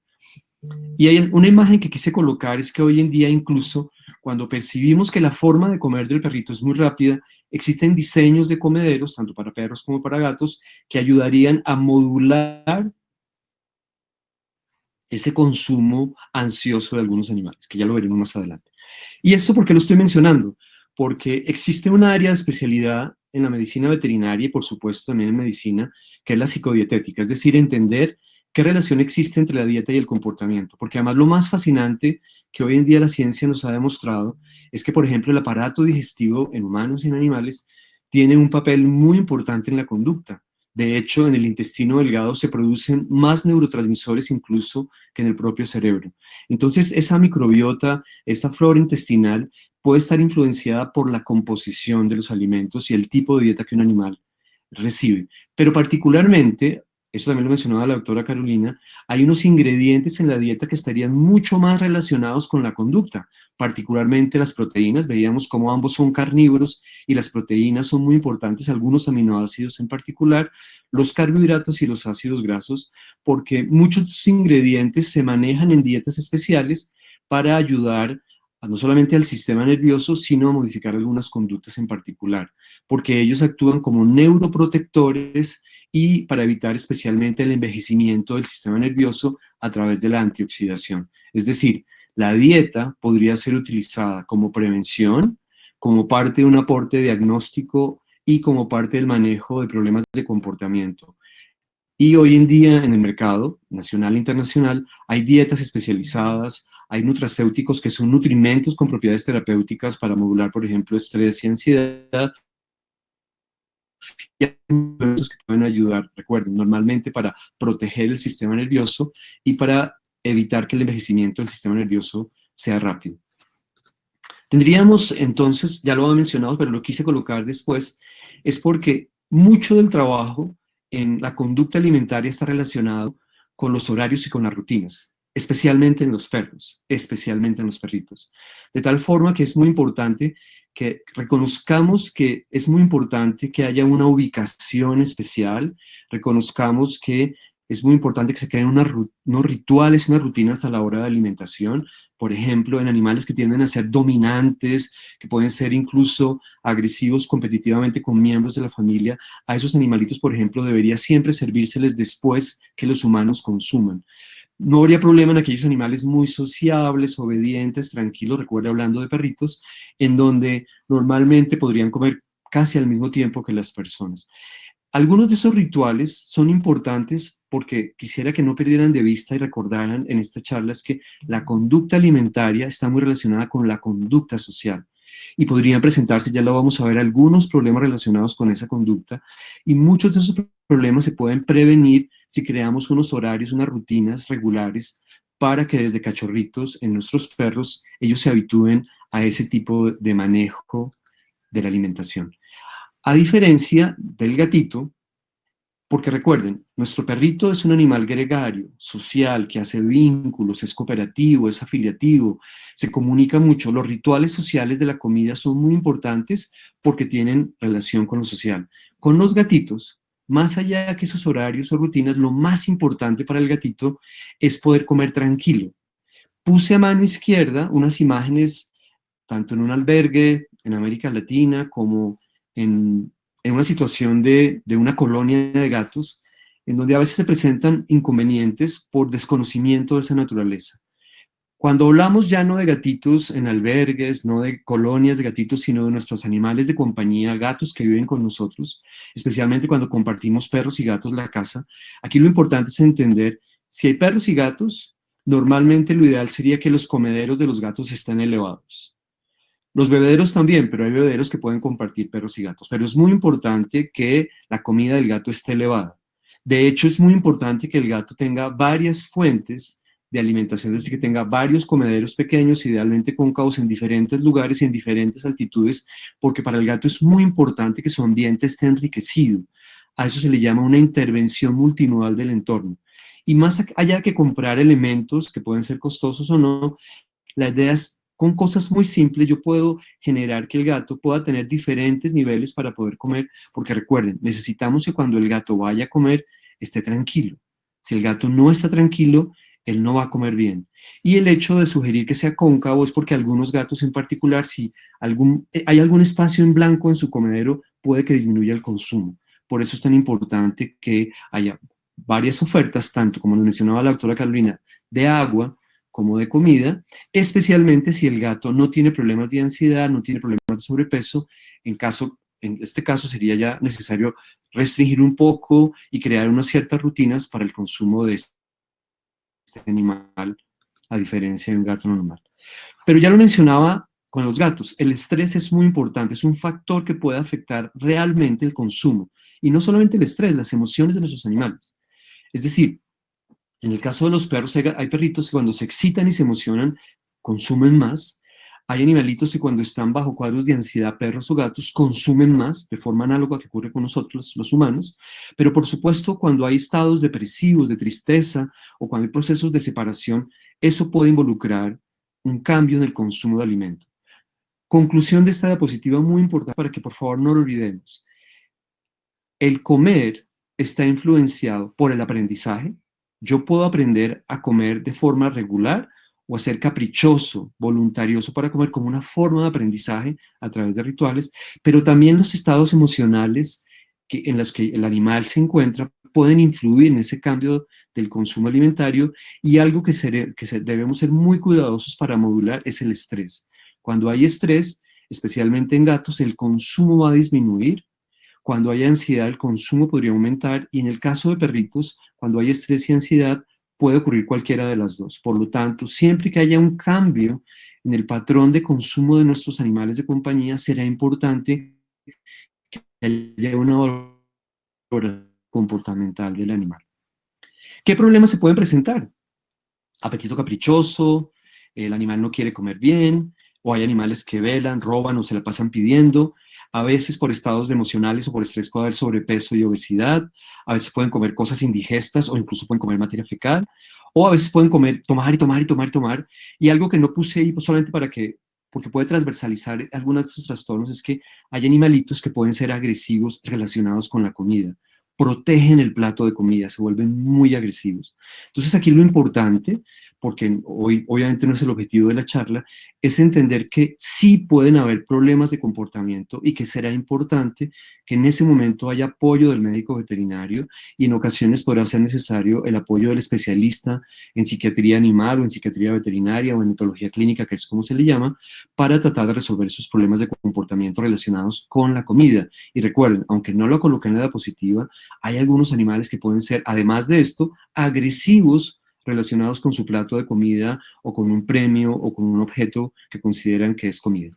Y hay una imagen que quise colocar, es que hoy en día, incluso cuando percibimos que la forma de comer del perrito es muy rápida, existen diseños de comederos, tanto para perros como para gatos, que ayudarían a modular ese consumo ansioso de algunos animales, que ya lo veremos más adelante. ¿Y esto por qué lo estoy mencionando? Porque existe un área de especialidad en la medicina veterinaria y, por supuesto, también en medicina, que es la psicodietética, es decir, entender qué relación existe entre la dieta y el comportamiento. Porque además lo más fascinante que hoy en día la ciencia nos ha demostrado es que, por ejemplo, el aparato digestivo en humanos y en animales tiene un papel muy importante en la conducta. De hecho, en el intestino delgado se producen más neurotransmisores incluso que en el propio cerebro. Entonces, esa microbiota, esa flora intestinal, puede estar influenciada por la composición de los alimentos y el tipo de dieta que un animal recibe. Pero particularmente, eso también lo mencionaba la doctora Carolina, hay unos ingredientes en la dieta que estarían mucho más relacionados con la conducta, particularmente las proteínas. Veíamos cómo ambos son carnívoros y las proteínas son muy importantes, algunos aminoácidos en particular, los carbohidratos y los ácidos grasos, porque muchos ingredientes se manejan en dietas especiales para ayudar no solamente al sistema nervioso, sino a modificar algunas conductas en particular, porque ellos actúan como neuroprotectores y para evitar especialmente el envejecimiento del sistema nervioso a través de la antioxidación. Es decir, la dieta podría ser utilizada como prevención, como parte de un aporte diagnóstico y como parte del manejo de problemas de comportamiento. Y hoy en día en el mercado nacional e internacional hay dietas especializadas, hay nutracéuticos que son nutrimentos con propiedades terapéuticas para modular, por ejemplo, estrés y ansiedad. Y hay suplementos que pueden ayudar, recuerden, normalmente para proteger el sistema nervioso y para evitar que el envejecimiento del sistema nervioso sea rápido. Tendríamos entonces, ya lo he mencionado, pero lo quise colocar después, es porque mucho del trabajo en la conducta alimentaria está relacionado con los horarios y con las rutinas, especialmente en los perros, especialmente en los perritos. De tal forma que es muy importante que reconozcamos que es muy importante que haya una ubicación especial, reconozcamos que es muy importante que se creen unos rituales, unas rutinas a la hora de alimentación, por ejemplo, en animales que tienden a ser dominantes, que pueden ser incluso agresivos competitivamente con miembros de la familia. A esos animalitos, por ejemplo, debería siempre servírseles después que los humanos consuman. No habría problema en aquellos animales muy sociables, obedientes, tranquilos, recuerda hablando de perritos, en donde normalmente podrían comer casi al mismo tiempo que las personas. Algunos de esos rituales son importantes porque quisiera que no perdieran de vista y recordaran en esta charla es que la conducta alimentaria está muy relacionada con la conducta social y podrían presentarse, ya lo vamos a ver, algunos problemas relacionados con esa conducta, y muchos de esos problemas se pueden prevenir si creamos unos horarios, unas rutinas regulares para que desde cachorritos en nuestros perros ellos se habitúen a ese tipo de manejo de la alimentación. A diferencia del gatito, Porque recuerden, nuestro perrito es un animal gregario, social, que hace vínculos, es cooperativo, es afiliativo, se comunica mucho. Los rituales sociales de la comida son muy importantes porque tienen relación con lo social. Con los gatitos, más allá de que esos horarios o rutinas, lo más importante para el gatito es poder comer tranquilo. Puse a mano izquierda unas imágenes, tanto en un albergue en América Latina como en una situación de una colonia de gatos, en donde a veces se presentan inconvenientes por desconocimiento de esa naturaleza. Cuando hablamos ya no de gatitos en albergues, no de colonias de gatitos, sino de nuestros animales de compañía, gatos que viven con nosotros, especialmente cuando compartimos perros y gatos la casa, aquí lo importante es entender, si hay perros y gatos, normalmente lo ideal sería que los comederos de los gatos estén elevados. Los bebederos también, pero hay bebederos que pueden compartir perros y gatos. Pero es muy importante que la comida del gato esté elevada. De hecho, es muy importante que el gato tenga varias fuentes de alimentación, es decir, que tenga varios comederos pequeños, idealmente cóncavos en diferentes lugares y en diferentes altitudes, porque para el gato es muy importante que su ambiente esté enriquecido. A eso se le llama una intervención multimodal del entorno. Y más allá que comprar elementos que pueden ser costosos o no, la idea es, con cosas muy simples, yo puedo generar que el gato pueda tener diferentes niveles para poder comer, porque recuerden, necesitamos que cuando el gato vaya a comer, esté tranquilo. Si el gato no está tranquilo, él no va a comer bien. Y el hecho de sugerir que sea cóncavo es porque algunos gatos en particular, si hay algún espacio en blanco en su comedero, puede que disminuya el consumo. Por eso es tan importante que haya varias ofertas, tanto como lo mencionaba la doctora Carolina, de agua, como de comida, especialmente si el gato no tiene problemas de ansiedad, no tiene problemas de sobrepeso. En este caso sería ya necesario restringir un poco y crear unas ciertas rutinas para el consumo de este animal, a diferencia de un gato normal. Pero ya lo mencionaba con los gatos, el estrés es muy importante, es un factor que puede afectar realmente el consumo. Y no solamente el estrés, las emociones de nuestros animales. Es decir, en el caso de los perros, hay perritos que cuando se excitan y se emocionan, consumen más. Hay animalitos que cuando están bajo cuadros de ansiedad, perros o gatos, consumen más, de forma análoga a que ocurre con nosotros, los humanos. Pero por supuesto, cuando hay estados depresivos, de tristeza, o cuando hay procesos de separación, eso puede involucrar un cambio en el consumo de alimento. Conclusión de esta diapositiva muy importante para que por favor no lo olvidemos. El comer está influenciado por el aprendizaje. Yo puedo aprender a comer de forma regular o a ser caprichoso, voluntarioso para comer como una forma de aprendizaje a través de rituales, pero también los estados emocionales en los que el animal se encuentra pueden influir en ese cambio del consumo alimentario, y algo que debemos ser muy cuidadosos para modular es el estrés. Cuando hay estrés, especialmente en gatos, el consumo va a disminuir. Cuando hay ansiedad, el consumo podría aumentar, y en el caso de perritos, cuando hay estrés y ansiedad, puede ocurrir cualquiera de las dos. Por lo tanto, siempre que haya un cambio en el patrón de consumo de nuestros animales de compañía, será importante que haya una valoración comportamental del animal. ¿Qué problemas se pueden presentar? Apetito caprichoso, el animal no quiere comer bien, o hay animales que velan, roban o se la pasan pidiendo. A veces por estados emocionales o por estrés puede haber sobrepeso y obesidad. A veces pueden comer cosas indigestas o incluso pueden comer materia fecal. O a veces pueden tomar y tomar y tomar y tomar. Y algo que no puse ahí solamente porque puede transversalizar algunos de estos trastornos, es que hay animalitos que pueden ser agresivos relacionados con la comida. Protegen el plato de comida, se vuelven muy agresivos. Entonces aquí lo importante, porque hoy obviamente no es el objetivo de la charla, es entender que sí pueden haber problemas de comportamiento y que será importante que en ese momento haya apoyo del médico veterinario, y en ocasiones podrá ser necesario el apoyo del especialista en psiquiatría animal o en psiquiatría veterinaria o en etología clínica, que es como se le llama, para tratar de resolver esos problemas de comportamiento relacionados con la comida. Y recuerden, aunque no lo coloqué en la diapositiva, hay algunos animales que pueden ser, además de esto, agresivos relacionados con su plato de comida o con un premio o con un objeto que consideran que es comida.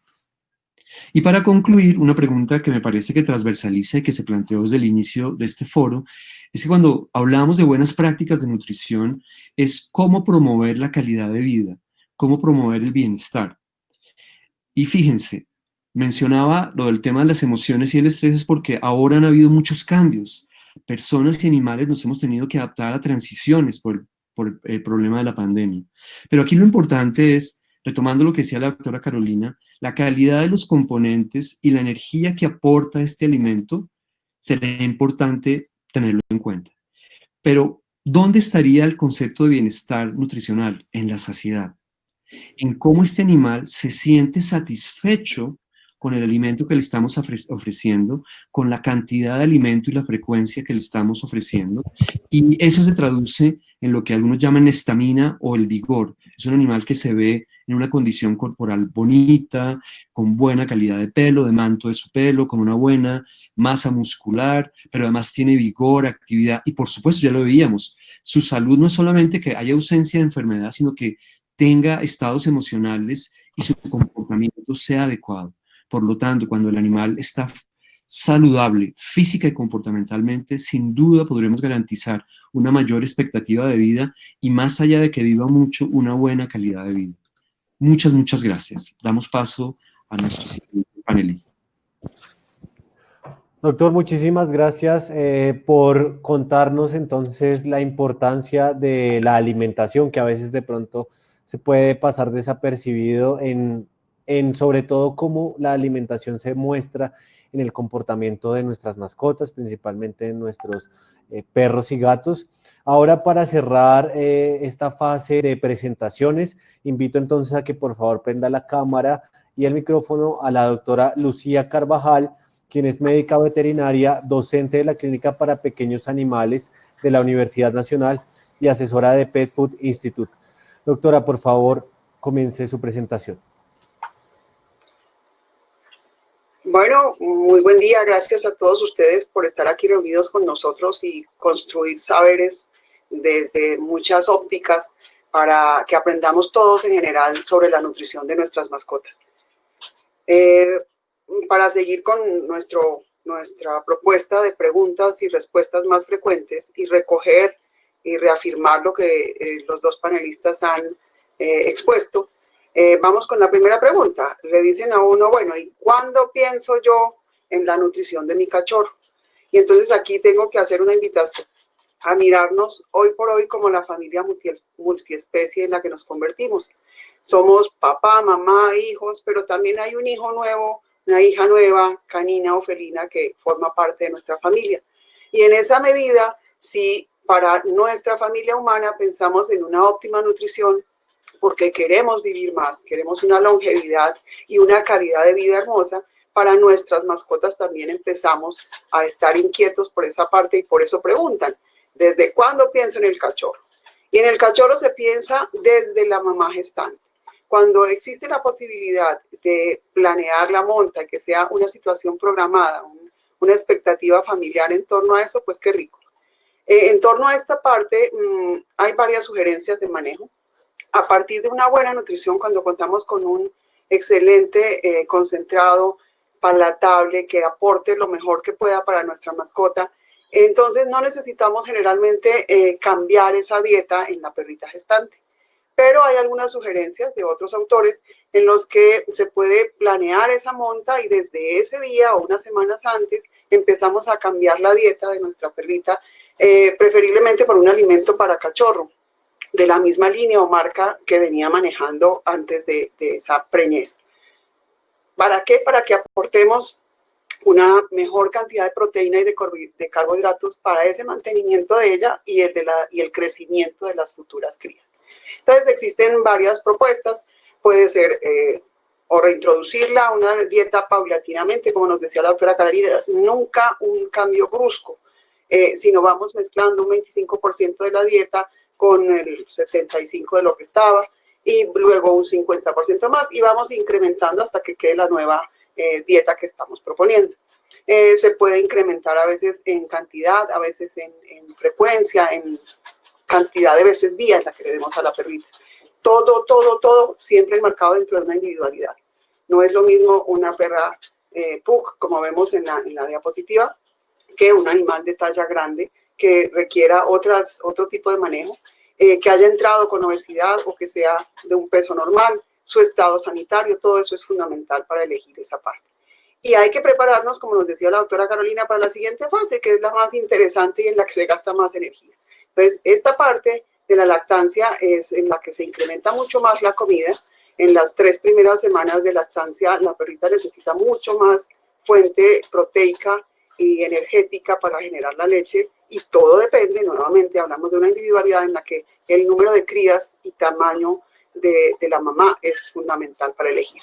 Y para concluir, una pregunta que me parece que transversaliza y que se planteó desde el inicio de este foro, es que cuando hablamos de buenas prácticas de nutrición, es cómo promover la calidad de vida, cómo promover el bienestar. Y fíjense, mencionaba lo del tema de las emociones y el estrés, es porque ahora han habido muchos cambios. personas y animales nos hemos tenido que adaptar a transiciones por el problema de la pandemia. Pero aquí lo importante es, retomando lo que decía la doctora Carolina, la calidad de los componentes y la energía que aporta este alimento sería importante tenerlo en cuenta. Pero, ¿dónde estaría el concepto de bienestar nutricional? En la saciedad, en cómo este animal se siente satisfecho con el alimento que le estamos ofreciendo, con la cantidad de alimento y la frecuencia que le estamos ofreciendo. Y eso se traduce en lo que algunos llaman estamina o el vigor. Es un animal que se ve en una condición corporal bonita, con buena calidad de pelo, de manto de su pelo, con una buena masa muscular, pero además tiene vigor, actividad y por supuesto, ya lo veíamos, su salud no es solamente que haya ausencia de enfermedad, sino que tenga estados emocionales y su comportamiento sea adecuado. Por lo tanto, cuando el animal está saludable física y comportamentalmente, sin duda podremos garantizar una mayor expectativa de vida y, más allá de que viva mucho, una buena calidad de vida. Muchas, muchas gracias. Damos paso a nuestro siguiente panelista. Doctor, muchísimas gracias por contarnos entonces la importancia de la alimentación, que a veces de pronto se puede pasar desapercibido en sobre todo cómo la alimentación se muestra en el comportamiento de nuestras mascotas, principalmente en nuestros perros y gatos. Ahora, para cerrar esta fase de presentaciones, invito entonces a que por favor prenda la cámara y el micrófono a la doctora Lucía Carvajal, quien es médica veterinaria, docente de la Clínica para Pequeños Animales de la Universidad Nacional y asesora de Pet Food Institute. Doctora, por favor, comience su presentación. Bueno, muy buen día. Gracias a todos ustedes por estar aquí reunidos con nosotros y construir saberes desde muchas ópticas para que aprendamos todos en general sobre la nutrición de nuestras mascotas. Para seguir con nuestra propuesta de preguntas y respuestas más frecuentes y recoger y reafirmar lo que los dos panelistas han expuesto, vamos con la primera pregunta. Le dicen a uno, bueno, ¿y cuándo pienso yo en la nutrición de mi cachorro? Y entonces aquí tengo que hacer una invitación a mirarnos hoy por hoy como la familia multiespecie en la que nos convertimos. Somos papá, mamá, hijos, pero también hay un hijo nuevo, una hija nueva, canina o felina, que forma parte de nuestra familia. Y en esa medida, si para nuestra familia humana pensamos en una óptima nutrición, porque queremos vivir más, queremos una longevidad y una calidad de vida hermosa, para nuestras mascotas también empezamos a estar inquietos por esa parte y por eso preguntan, ¿desde cuándo pienso en el cachorro? Y en el cachorro se piensa desde la mamá gestante. Cuando existe la posibilidad de planear la monta, que sea una situación programada, una expectativa familiar en torno a eso, pues qué rico. En torno a esta parte hay varias sugerencias de manejo. A partir de una buena nutrición, cuando contamos con un excelente concentrado palatable que aporte lo mejor que pueda para nuestra mascota, entonces no necesitamos generalmente cambiar esa dieta en la perrita gestante. Pero hay algunas sugerencias de otros autores en los que se puede planear esa monta y desde ese día o unas semanas antes empezamos a cambiar la dieta de nuestra perrita, preferiblemente por un alimento para cachorro, de la misma línea o marca que venía manejando antes de esa preñez. ¿Para qué? Para que aportemos una mejor cantidad de proteína y de carbohidratos para ese mantenimiento de ella y el crecimiento de las futuras crías. Entonces existen varias propuestas, puede ser o reintroducirla a una dieta paulatinamente, como nos decía la doctora Carolina, nunca un cambio brusco, sino vamos mezclando un 25% de la dieta con el 75% de lo que estaba y luego un 50% más y vamos incrementando hasta que quede la nueva dieta que estamos proponiendo. Se puede incrementar a veces en cantidad, a veces en frecuencia, en cantidad de veces día en la que le demos a la perrita. Todo siempre enmarcado dentro de una individualidad. No es lo mismo una perra pug, como vemos en la diapositiva, que un animal de talla grande que requiera otro tipo de manejo, que haya entrado con obesidad o que sea de un peso normal, su estado sanitario, todo eso es fundamental para elegir esa parte. Y hay que prepararnos, como nos decía la doctora Carolina, para la siguiente fase, que es la más interesante y en la que se gasta más energía. Entonces, esta parte de la lactancia es en la que se incrementa mucho más la comida. En las 3 primeras semanas de lactancia, la perrita necesita mucho más fuente proteica y energética para generar la leche, y todo depende, nuevamente hablamos de una individualidad en la que el número de crías y tamaño de la mamá es fundamental para elegir.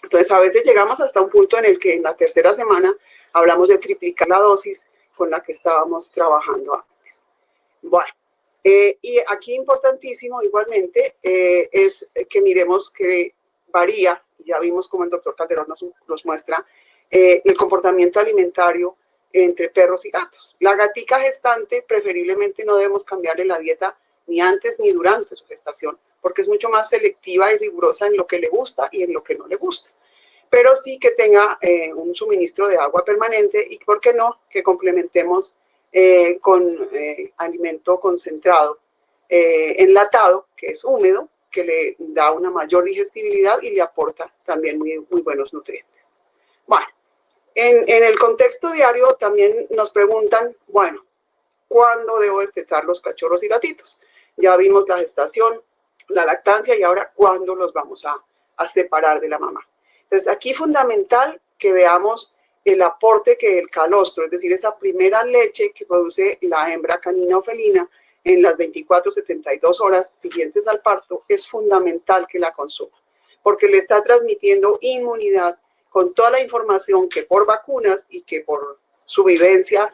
Entonces, a veces llegamos hasta un punto en el que en la 3ª semana hablamos de triplicar la dosis con la que estábamos trabajando antes. Bueno, y aquí importantísimo igualmente es que miremos que varía, ya vimos como el doctor Calderón nos muestra, el comportamiento alimentario entre perros y gatos. La gatica gestante preferiblemente no debemos cambiarle la dieta ni antes ni durante su gestación, porque es mucho más selectiva y rigurosa en lo que le gusta y en lo que no le gusta. Pero sí que tenga un suministro de agua permanente y, ¿por qué no?, que complementemos con alimento concentrado, enlatado, que es húmedo, que le da una mayor digestibilidad y le aporta también muy buenos nutrientes. Bueno, en el contexto diario también nos preguntan, bueno, ¿cuándo debo destetar los cachorros y gatitos? Ya vimos la gestación, la lactancia, y ahora ¿cuándo los vamos a separar de la mamá? Entonces, aquí es fundamental que veamos el aporte que el calostro, es decir, esa primera leche que produce la hembra canina o felina en las 24-72 horas siguientes al parto, es fundamental que la consuma, porque le está transmitiendo inmunidad con toda la información que por vacunas y que por su vivencia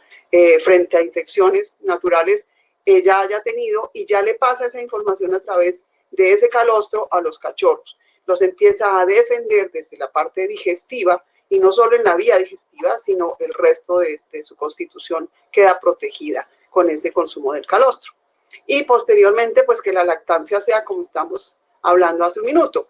frente a infecciones naturales ella haya tenido, y ya le pasa esa información a través de ese calostro a los cachorros. Los empieza a defender desde la parte digestiva, y no solo en la vía digestiva, sino el resto de su constitución queda protegida con ese consumo del calostro. Y posteriormente, pues que la lactancia sea, como estamos hablando hace un minuto,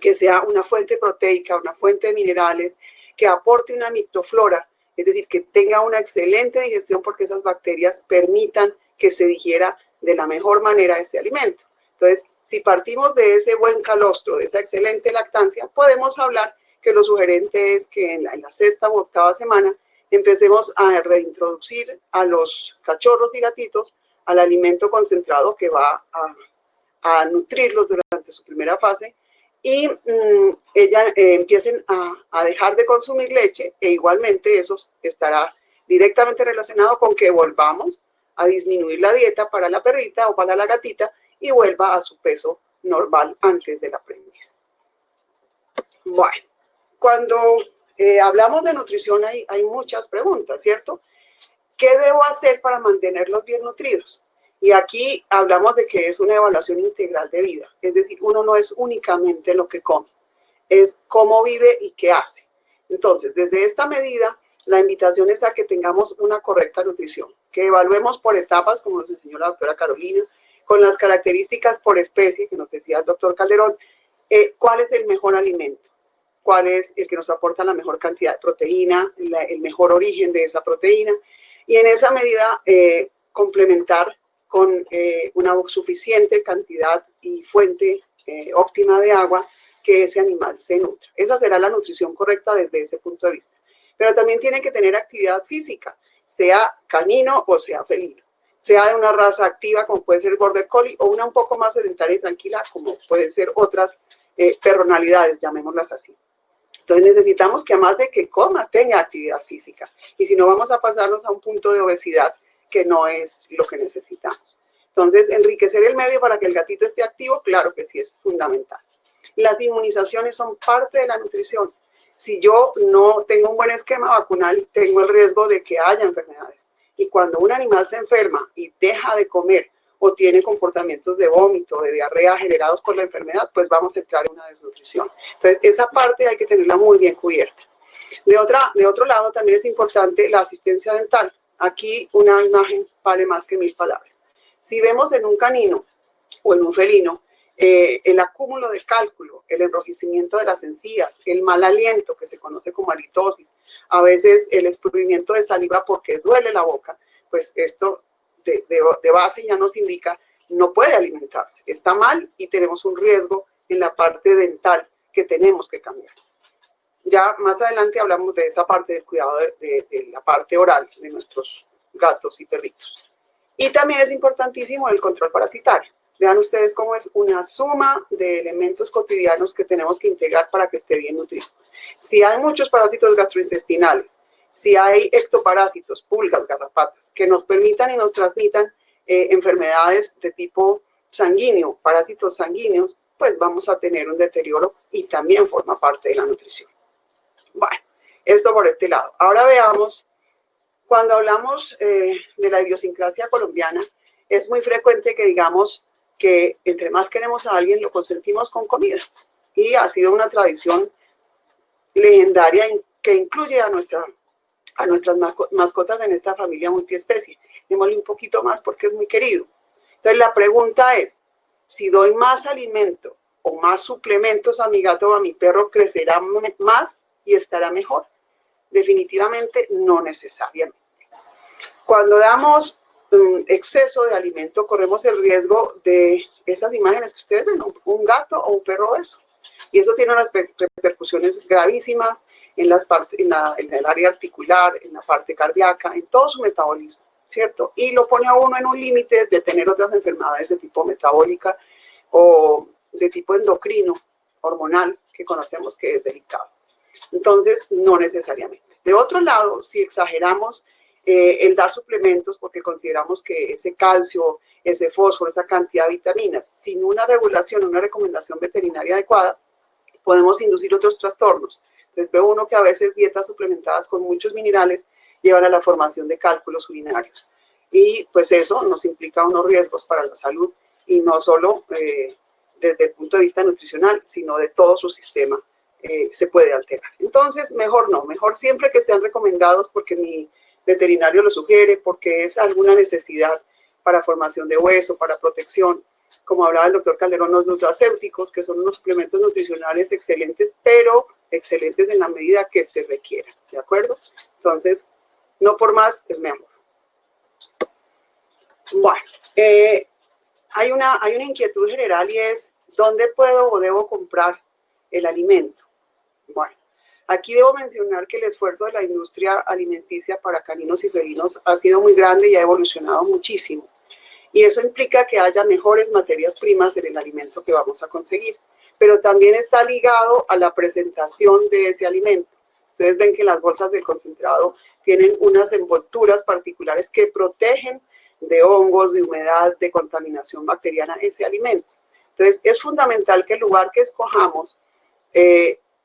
que sea una fuente proteica, una fuente de minerales, que aporte una microflora, es decir, que tenga una excelente digestión, porque esas bacterias permitan que se digiera de la mejor manera este alimento. Entonces, si partimos de ese buen calostro, de esa excelente lactancia, podemos hablar que lo sugerente es que en la 6ª u 8ª semana empecemos a reintroducir a los cachorros y gatitos al alimento concentrado que va a nutrirlos durante su primera fase, y empiecen a dejar de consumir leche, e igualmente eso estará directamente relacionado con que volvamos a disminuir la dieta para la perrita o para la gatita y vuelva a su peso normal antes del aprendiz. Bueno, cuando hablamos de nutrición hay muchas preguntas, ¿cierto? ¿Qué debo hacer para mantenerlos bien nutridos? Y aquí hablamos de que es una evaluación integral de vida, es decir, uno no es únicamente lo que come, es cómo vive y qué hace. Entonces, desde esta medida, la invitación es a que tengamos una correcta nutrición, que evaluemos por etapas, como nos enseñó la doctora Carolina, con las características por especie, que nos decía el doctor Calderón, cuál es el mejor alimento, cuál es el que nos aporta la mejor cantidad de proteína, el mejor origen de esa proteína, y en esa medida complementar con una suficiente cantidad y fuente óptima de agua que ese animal se nutra. Esa será la nutrición correcta desde ese punto de vista. Pero también tiene que tener actividad física, sea canino o sea felino, sea de una raza activa como puede ser el Border Collie, o una un poco más sedentaria y tranquila como pueden ser otras personalidades, llamémoslas así. Entonces necesitamos que, además de que coma, tenga actividad física, y si no vamos a pasarnos a un punto de obesidad que no es lo que necesitamos. Entonces, enriquecer el medio para que el gatito esté activo, claro que sí es fundamental. Las inmunizaciones son parte de la nutrición. Si yo no tengo un buen esquema vacunal, tengo el riesgo de que haya enfermedades. Y cuando un animal se enferma y deja de comer o tiene comportamientos de vómito, de diarrea generados por la enfermedad, pues vamos a entrar en una desnutrición. Entonces, esa parte hay que tenerla muy bien cubierta. De otro lado, también es importante la asistencia dental. Aquí una imagen vale más que 1000 palabras. Si vemos en un canino o en un felino el acúmulo de cálculo, el enrojecimiento de las encías, el mal aliento que se conoce como halitosis, a veces el escurrimiento de saliva porque duele la boca, pues esto de base ya nos indica no puede alimentarse, está mal y tenemos un riesgo en la parte dental que tenemos que cambiar. Ya más adelante hablamos de esa parte del cuidado de la parte oral de nuestros gatos y perritos. Y también es importantísimo el control parasitario. Vean ustedes cómo es una suma de elementos cotidianos que tenemos que integrar para que esté bien nutrido. Si hay muchos parásitos gastrointestinales, si hay ectoparásitos, pulgas, garrapatas, que nos permitan y nos transmitan enfermedades de tipo sanguíneo, parásitos sanguíneos, pues vamos a tener un deterioro y también forma parte de la nutrición. Bueno, esto por este lado. Ahora veamos, cuando hablamos de la idiosincrasia colombiana, es muy frecuente que digamos que entre más queremos a alguien, lo consentimos con comida. Y ha sido una tradición legendaria que incluye a nuestras mascotas en esta familia multiespecie. Démosle un poquito más porque es muy querido. Entonces la pregunta es, si doy más alimento o más suplementos a mi gato o a mi perro, ¿crecerá más y estará mejor? Definitivamente no necesariamente. Cuando damos exceso de alimento, corremos el riesgo de esas imágenes que ustedes ven, un gato o un perro obeso. Y eso tiene unas repercusiones gravísimas en el área articular, en la parte cardíaca, en todo su metabolismo, ¿cierto? Y lo pone a uno en un límite de tener otras enfermedades de tipo metabólica o de tipo endocrino, hormonal, que conocemos que es delicado. Entonces, no necesariamente. De otro lado, si exageramos el dar suplementos porque consideramos que ese calcio, ese fósforo, esa cantidad de vitaminas, sin una regulación, una recomendación veterinaria adecuada, podemos inducir otros trastornos. Entonces ve uno que a veces dietas suplementadas con muchos minerales llevan a la formación de cálculos urinarios. Y pues eso nos implica unos riesgos para la salud y no solo desde el punto de vista nutricional, sino de todo su sistema se puede alterar. Entonces, mejor no, mejor siempre que sean recomendados porque mi veterinario lo sugiere, porque es alguna necesidad para formación de hueso, para protección. Como hablaba el doctor Calderón, los nutracéuticos, que son unos suplementos nutricionales excelentes, pero excelentes en la medida que se requiera, ¿de acuerdo? Entonces, no por más, es mejor. Bueno, hay una inquietud general y es, ¿dónde puedo o debo comprar el alimento? Bueno, aquí debo mencionar que el esfuerzo de la industria alimenticia para caninos y felinos ha sido muy grande y ha evolucionado muchísimo. Y eso implica que haya mejores materias primas en el alimento que vamos a conseguir. Pero también está ligado a la presentación de ese alimento. Ustedes ven que las bolsas del concentrado tienen unas envolturas particulares que protegen de hongos, de humedad, de contaminación bacteriana ese alimento. Entonces, es fundamental que el lugar que escojamos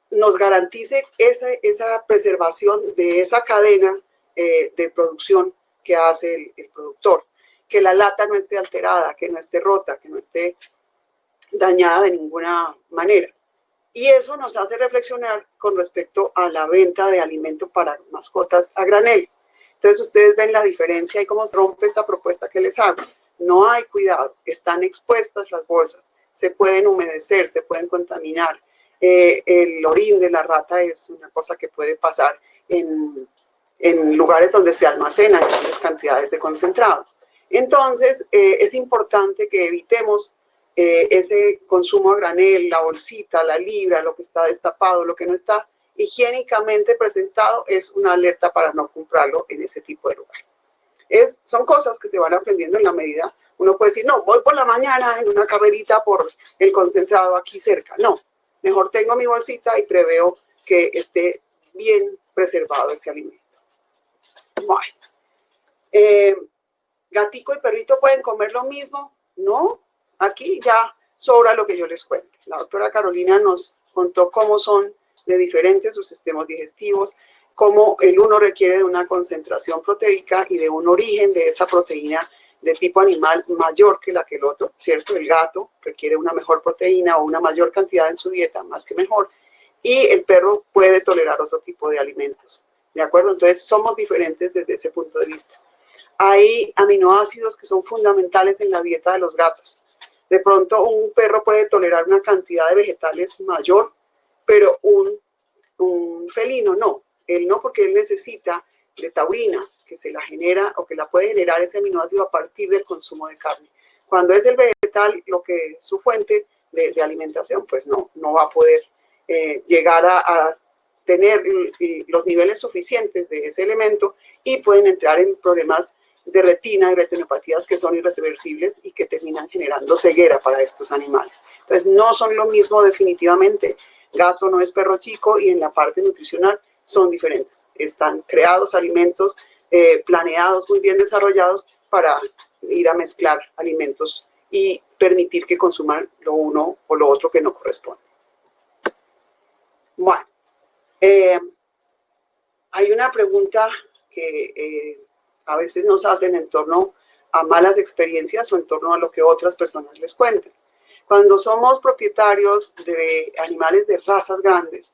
nos garantice esa preservación de esa cadena de producción que hace el productor. Que la lata no esté alterada, que no esté rota, que no esté dañada de ninguna manera. Y eso nos hace reflexionar con respecto a la venta de alimento para mascotas a granel. Entonces ustedes ven la diferencia y cómo se rompe esta propuesta que les hago. No hay cuidado, están expuestas las bolsas, se pueden humedecer, se pueden contaminar. El orín de la rata es una cosa que puede pasar en lugares donde se almacenan grandes cantidades de concentrado. Entonces, es importante que evitemos ese consumo a granel, la bolsita, la libra, lo que está destapado, lo que no está higiénicamente presentado, es una alerta para no comprarlo en ese tipo de lugar. Son cosas que se van aprendiendo en la medida. Uno puede decir, no, voy por la mañana en una carrerita por el concentrado aquí cerca. No, mejor tengo mi bolsita y preveo que esté bien preservado ese alimento. Bueno. ¿Gatico y perrito pueden comer lo mismo? No, aquí ya sobra lo que yo les cuento. La doctora Carolina nos contó cómo son de diferentes sus sistemas digestivos, cómo el uno requiere de una concentración proteica y de un origen de esa proteína de tipo animal mayor que la que el otro, ¿cierto? El gato requiere una mejor proteína o una mayor cantidad en su dieta, más que mejor, y el perro puede tolerar otro tipo de alimentos, ¿de acuerdo? Entonces somos diferentes desde ese punto de vista. Hay aminoácidos que son fundamentales en la dieta de los gatos. De pronto un perro puede tolerar una cantidad de vegetales mayor, pero un felino no. Él no, porque él necesita de taurina, que se la genera o que la puede generar ese aminoácido a partir del consumo de carne. Cuando es el vegetal lo que es su fuente de alimentación, pues no va a poder llegar a tener los niveles suficientes de ese elemento y pueden entrar en problemas de retina y retinopatías que son irreversibles y que terminan generando ceguera para estos animales. Entonces, no son lo mismo definitivamente. Gato no es perro chico y en la parte nutricional son diferentes. Están creados alimentos planeados, muy bien desarrollados para ir a mezclar alimentos y permitir que consuman lo uno o lo otro que no corresponde. Bueno, hay una pregunta que a veces nos hacen en torno a malas experiencias o en torno a lo que otras personas les cuentan. Cuando somos propietarios de animales de razas grandes,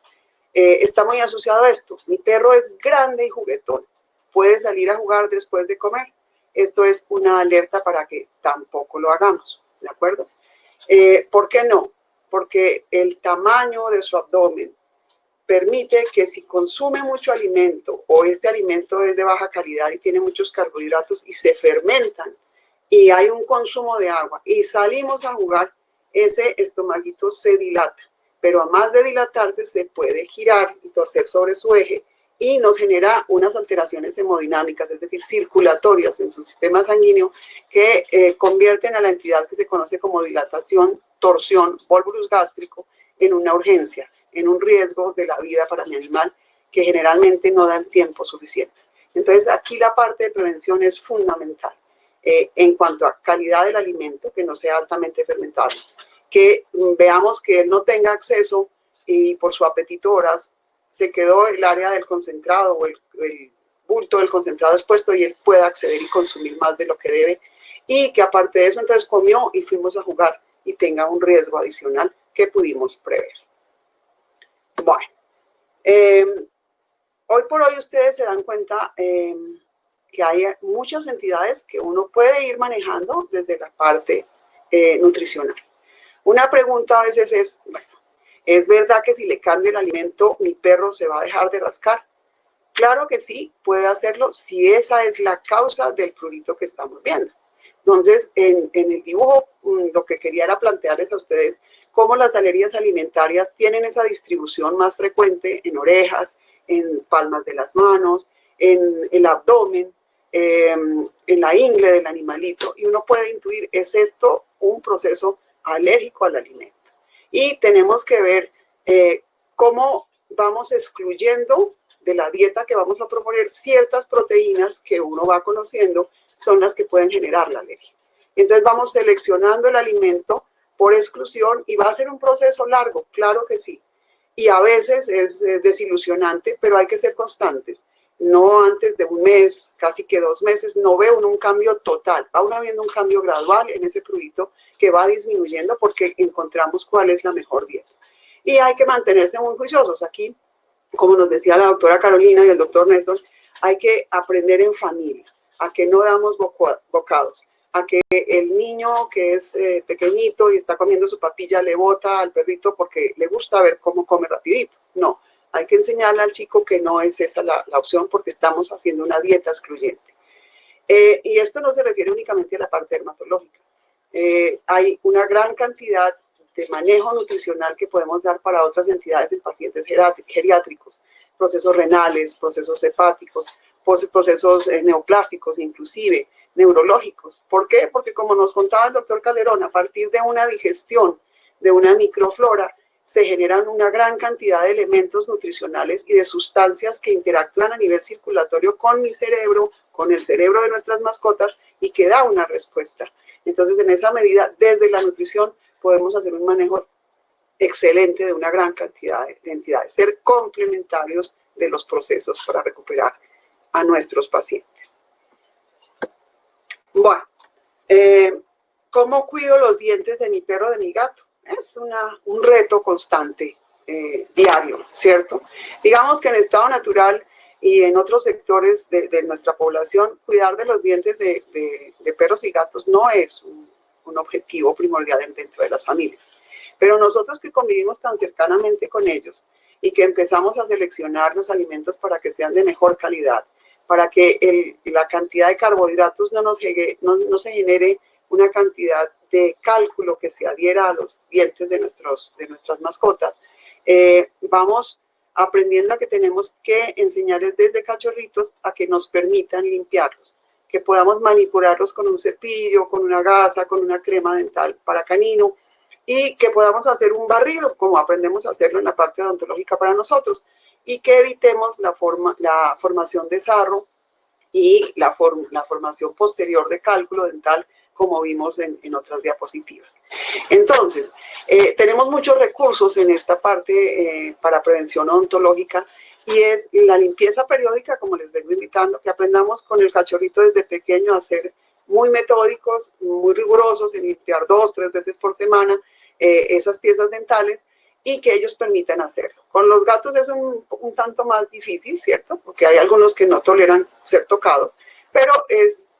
está muy asociado a esto. Mi perro es grande y juguetón. Puede salir a jugar después de comer. Esto es una alerta para que tampoco lo hagamos, ¿de acuerdo? ¿Por qué no? Porque el tamaño de su abdomen permite que si consume mucho alimento o este alimento es de baja calidad y tiene muchos carbohidratos y se fermentan y hay un consumo de agua y salimos a jugar, ese estomaguito se dilata, pero a más de dilatarse se puede girar y torcer sobre su eje y nos genera unas alteraciones hemodinámicas, es decir, circulatorias en su sistema sanguíneo que convierten a la entidad que se conoce como dilatación, torsión, volvulus gástrico en una urgencia, en un riesgo de la vida para mi animal que generalmente no dan tiempo suficiente. Entonces, aquí la parte de prevención es fundamental en cuanto a calidad del alimento, que no sea altamente fermentado, que veamos que él no tenga acceso y por su apetito voraz se quedó el área del concentrado o el bulto del concentrado expuesto y él pueda acceder y consumir más de lo que debe y que aparte de eso entonces comió y fuimos a jugar y tenga un riesgo adicional que pudimos prever. Bueno, hoy por hoy ustedes se dan cuenta que hay muchas entidades que uno puede ir manejando desde la parte nutricional. Una pregunta a veces es, bueno, ¿es verdad que si le cambio el alimento mi perro se va a dejar de rascar? Claro que sí, puede hacerlo si esa es la causa del prurito que estamos viendo. Entonces, en el dibujo, lo que quería era plantearles a ustedes cómo las alergias alimentarias tienen esa distribución más frecuente en orejas, en palmas de las manos, en el abdomen, en la ingle del animalito. Y uno puede intuir, ¿es esto un proceso alérgico al alimento? Y tenemos que ver cómo vamos excluyendo de la dieta que vamos a proponer ciertas proteínas que uno va conociendo son las que pueden generar la alergia. Entonces vamos seleccionando el alimento por exclusión y va a ser un proceso largo, claro que sí. Y a veces es desilusionante, pero hay que ser constantes. No antes de un mes, casi que 2 meses, no veo un cambio total. Va uno viendo un cambio gradual en ese prurito que va disminuyendo porque encontramos cuál es la mejor dieta. Y hay que mantenerse muy juiciosos. Aquí, como nos decía la doctora Carolina y el doctor Néstor, hay que aprender en familia, a que no damos bocados, a que el niño que es pequeñito y está comiendo su papilla le bota al perrito porque le gusta ver cómo come rapidito. No, hay que enseñarle al chico que no es esa la opción porque estamos haciendo una dieta excluyente. Y esto no se refiere únicamente a la parte dermatológica. Hay una gran cantidad de manejo nutricional que podemos dar para otras entidades en pacientes geriátricos, procesos renales, procesos hepáticos, procesos neoplásticos, inclusive neurológicos. ¿Por qué? Porque como nos contaba el doctor Calderón, a partir de una digestión de una microflora se generan una gran cantidad de elementos nutricionales y de sustancias que interactúan a nivel circulatorio con mi cerebro, con el cerebro de nuestras mascotas y que da una respuesta. Entonces, en esa medida, desde la nutrición podemos hacer un manejo excelente de una gran cantidad de entidades, ser complementarios de los procesos para recuperar a nuestros pacientes. Bueno, ¿cómo cuido los dientes de mi perro, de mi gato? Es un reto constante, diario, ¿cierto? Digamos que en estado natural y en otros sectores de nuestra población, cuidar de los dientes de perros y gatos no es un objetivo primordial dentro de las familias. Pero nosotros que convivimos tan cercanamente con ellos y que empezamos a seleccionar los alimentos para que sean de mejor calidad, para que la cantidad de carbohidratos no se genere una cantidad de cálculo que se adhiera a los dientes de nuestras mascotas, vamos aprendiendo a que tenemos que enseñarles desde cachorritos a que nos permitan limpiarlos, que podamos manipularlos con un cepillo, con una gasa, con una crema dental para canino, y que podamos hacer un barrido, como aprendemos a hacerlo en la parte odontológica para nosotros, y que evitemos la formación de sarro y la formación posterior de cálculo dental, como vimos en otras diapositivas. Entonces, tenemos muchos recursos en esta parte para prevención odontológica, y es la limpieza periódica, como les vengo invitando, que aprendamos con el cachorrito desde pequeño a ser muy metódicos, muy rigurosos en limpiar 2 o 3 veces por semana esas piezas dentales, y que ellos permitan hacerlo. Con los gatos es un tanto más difícil, ¿cierto? Porque hay algunos que no toleran ser tocados, pero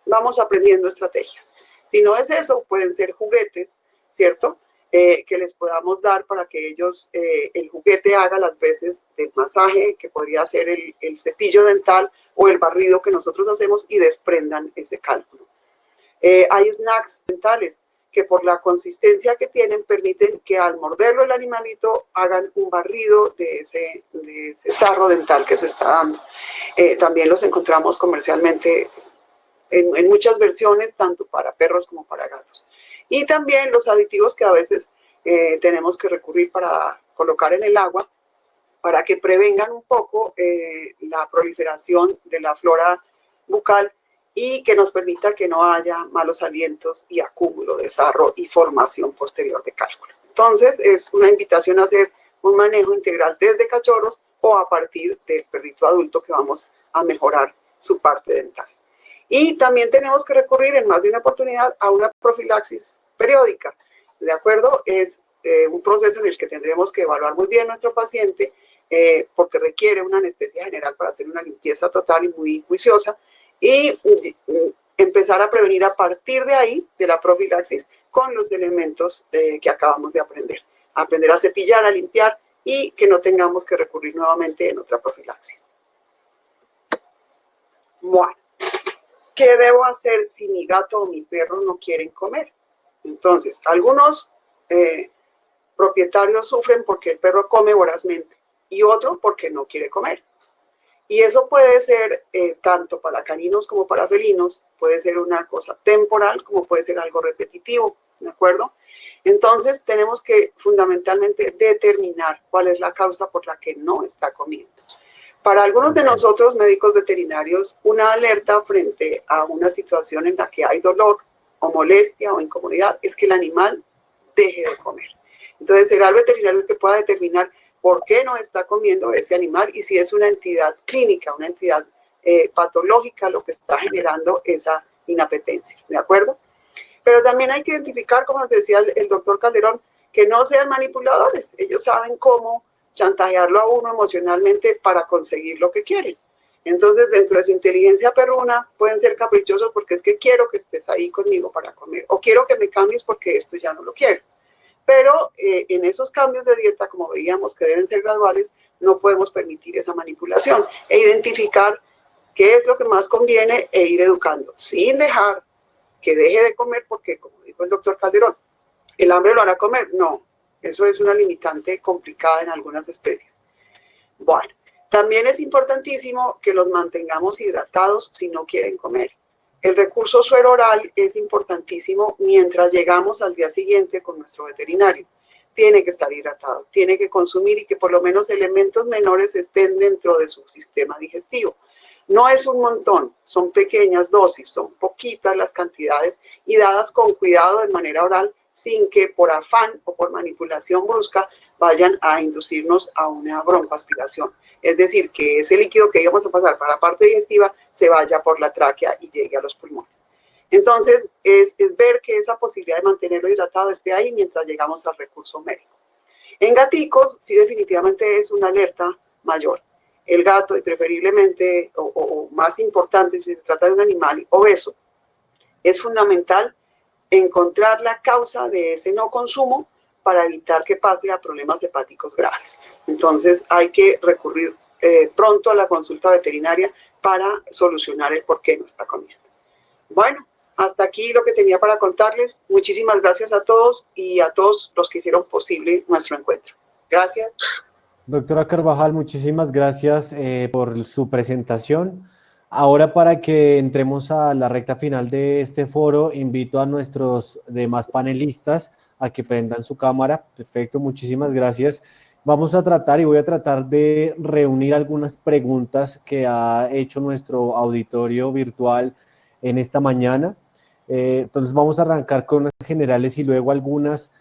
vamos aprendiendo estrategias. Si no es eso, pueden ser juguetes, ¿cierto? Que les podamos dar para que ellos, el juguete haga las veces del masaje, que podría ser el cepillo dental o el barrido que nosotros hacemos, y desprendan ese cálculo. Hay snacks dentales que por la consistencia que tienen permiten que al morderlo el animalito hagan un barrido de ese sarro dental que se está dando. También los encontramos comercialmente en muchas versiones, tanto para perros como para gatos. Y también los aditivos que a veces tenemos que recurrir para colocar en el agua para que prevengan un poco la proliferación de la flora bucal y que nos permita que no haya malos alientos y acúmulo de sarro y formación posterior de cálculo. Entonces, es una invitación a hacer un manejo integral desde cachorros o a partir del perrito adulto, que vamos a mejorar su parte dental. Y también tenemos que recurrir en más de una oportunidad a una profilaxis periódica, ¿de acuerdo? Es un proceso en el que tendremos que evaluar muy bien a nuestro paciente, porque requiere una anestesia general para hacer una limpieza total y muy juiciosa, y empezar a prevenir a partir de ahí, de la profilaxis, con los elementos que acabamos de aprender. Aprender a cepillar, a limpiar, y que no tengamos que recurrir nuevamente en otra profilaxis. Bueno, ¿qué debo hacer si mi gato o mi perro no quieren comer? Entonces, algunos propietarios sufren porque el perro come vorazmente y otro porque no quiere comer. Y eso puede ser tanto para caninos como para felinos, puede ser una cosa temporal como puede ser algo repetitivo, ¿de acuerdo? Entonces tenemos que fundamentalmente determinar cuál es la causa por la que no está comiendo. Para algunos de nosotros, médicos veterinarios, una alerta frente a una situación en la que hay dolor o molestia o incomodidad es que el animal deje de comer. Entonces será el veterinario el que pueda determinar por qué no está comiendo ese animal y si es una entidad clínica, una entidad patológica lo que está generando esa inapetencia, ¿de acuerdo? Pero también hay que identificar, como nos decía el doctor Calderón, que no sean manipuladores. Ellos saben cómo chantajearlo a uno emocionalmente para conseguir lo que quieren. Entonces, dentro de su inteligencia perruna, pueden ser caprichosos porque es que quiero que estés ahí conmigo para comer, o quiero que me cambies porque esto ya no lo quiero. Pero en esos cambios de dieta, como veíamos que deben ser graduales, no podemos permitir esa manipulación e identificar qué es lo que más conviene e ir educando, sin dejar que deje de comer porque, como dijo el doctor Calderón, ¿el hambre lo hará comer? No, eso es una limitante complicada en algunas especies. Bueno, también es importantísimo que los mantengamos hidratados si no quieren comer. El recurso suero oral es importantísimo mientras llegamos al día siguiente con nuestro veterinario. Tiene que estar hidratado, tiene que consumir y que por lo menos elementos menores estén dentro de su sistema digestivo. No es un montón, son pequeñas dosis, son poquitas las cantidades y dadas con cuidado de manera oral sin que por afán o por manipulación brusca vayan a inducirnos a una broncoaspiración. Es decir, que ese líquido que íbamos a pasar para la parte digestiva se vaya por la tráquea y llegue a los pulmones. Entonces, es ver que esa posibilidad de mantenerlo hidratado esté ahí mientras llegamos al recurso médico. En gaticos, sí definitivamente es una alerta mayor. El gato, y preferiblemente, o más importante, si se trata de un animal obeso, es fundamental encontrar la causa de ese no consumo para evitar que pase a problemas hepáticos graves. Entonces hay que recurrir pronto a la consulta veterinaria para solucionar el por qué no está comiendo. Bueno, hasta aquí lo que tenía para contarles. Muchísimas gracias a todos y a todos los que hicieron posible nuestro encuentro. Gracias. Doctora Carvajal, muchísimas gracias por su presentación. Ahora, para que entremos a la recta final de este foro, invito a nuestros demás panelistas a que prendan su cámara. Perfecto, muchísimas gracias. Vamos a tratar y voy a tratar de reunir algunas preguntas que ha hecho nuestro auditorio virtual en esta mañana. Entonces vamos a arrancar con unas generales y luego algunas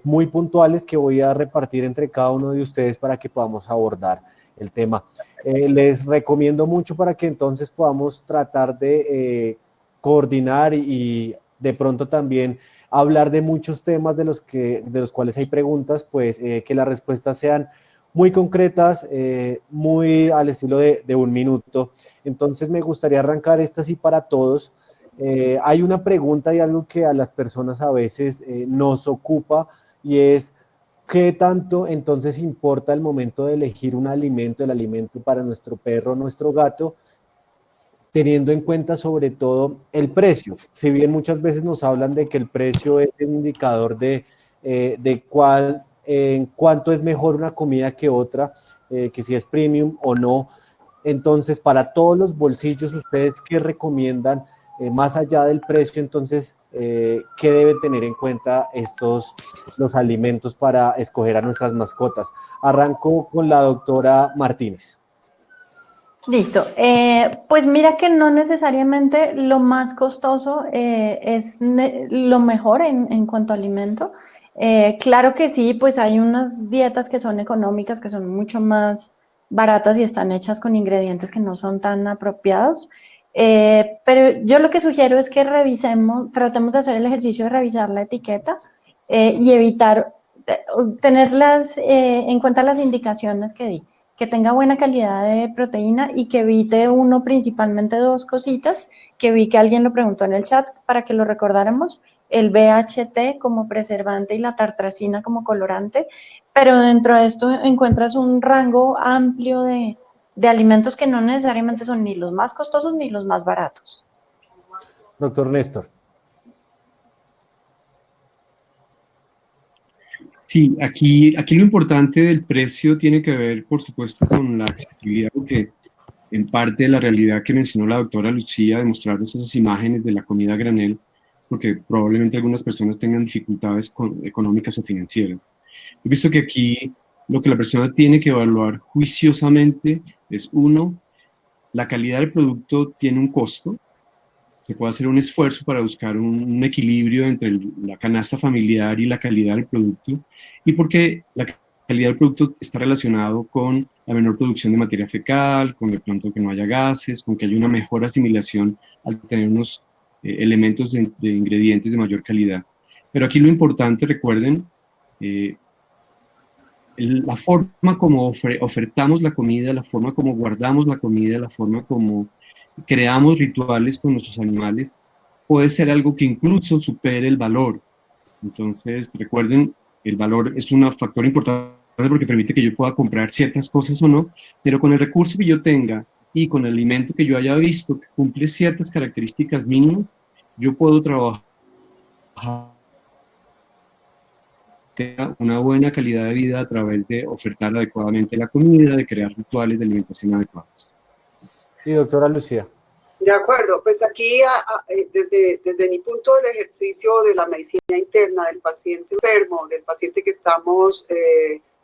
muy puntuales que voy a repartir entre cada uno de ustedes para que podamos abordar el tema. Les recomiendo mucho para que entonces podamos tratar de coordinar y de pronto también hablar de muchos temas de los cuales hay preguntas, pues que las respuestas sean muy concretas, muy al estilo de un minuto. Entonces me gustaría arrancar esta así para todos. Hay una pregunta y algo que a las personas a veces nos ocupa y es ¿qué tanto entonces importa el momento de elegir un alimento, el alimento para nuestro perro, nuestro gato, teniendo en cuenta sobre todo el precio? Si bien muchas veces nos hablan de que el precio es el indicador de en cuánto es mejor una comida que otra, que si es premium o no. Entonces, para todos los bolsillos, ¿ustedes qué recomiendan más allá del precio? Entonces, ¿qué debe tener en cuenta los alimentos para escoger a nuestras mascotas? Arranco con la doctora Martínez. Listo. Pues mira que no necesariamente lo más costoso es lo mejor en cuanto a alimento. Claro que sí, pues hay unas dietas que son económicas, que son mucho más baratas y están hechas con ingredientes que no son tan apropiados. Pero yo lo que sugiero es que tratemos de hacer el ejercicio de revisar la etiqueta y evitar tener en cuenta las indicaciones que di, que tenga buena calidad de proteína y que evite principalmente dos cositas, que vi que alguien lo preguntó en el chat para que lo recordáramos, el BHT como preservante y la tartrazina como colorante, pero dentro de esto encuentras un rango amplio de alimentos que no necesariamente son ni los más costosos ni los más baratos. Doctor Néstor. Sí, aquí lo importante del precio tiene que ver, por supuesto, con la accesibilidad, porque en parte la realidad que mencionó la doctora Lucía, de mostrarnos esas imágenes de la comida a granel, porque probablemente algunas personas tengan dificultades económicas o financieras. He visto que aquí lo que la persona tiene que evaluar juiciosamente es, uno, la calidad del producto tiene un costo. Se puede hacer un esfuerzo para buscar un equilibrio entre la canasta familiar y la calidad del producto, y porque la calidad del producto está relacionado con la menor producción de materia fecal, con de pronto que no haya gases, con que haya una mejor asimilación al tener unos elementos de ingredientes de mayor calidad. Pero aquí lo importante, recuerden, la forma como ofertamos la comida, la forma como guardamos la comida, la forma como creamos rituales con nuestros animales, puede ser algo que incluso supere el valor. Entonces, recuerden, el valor es un factor importante porque permite que yo pueda comprar ciertas cosas o no, pero con el recurso que yo tenga y con el alimento que yo haya visto que cumple ciertas características mínimas, yo puedo trabajar una buena calidad de vida a través de ofertar adecuadamente la comida, de crear rituales de alimentación adecuados. Y doctora Lucía. De acuerdo, pues aquí desde mi punto del ejercicio de la medicina interna del paciente enfermo, del paciente que estamos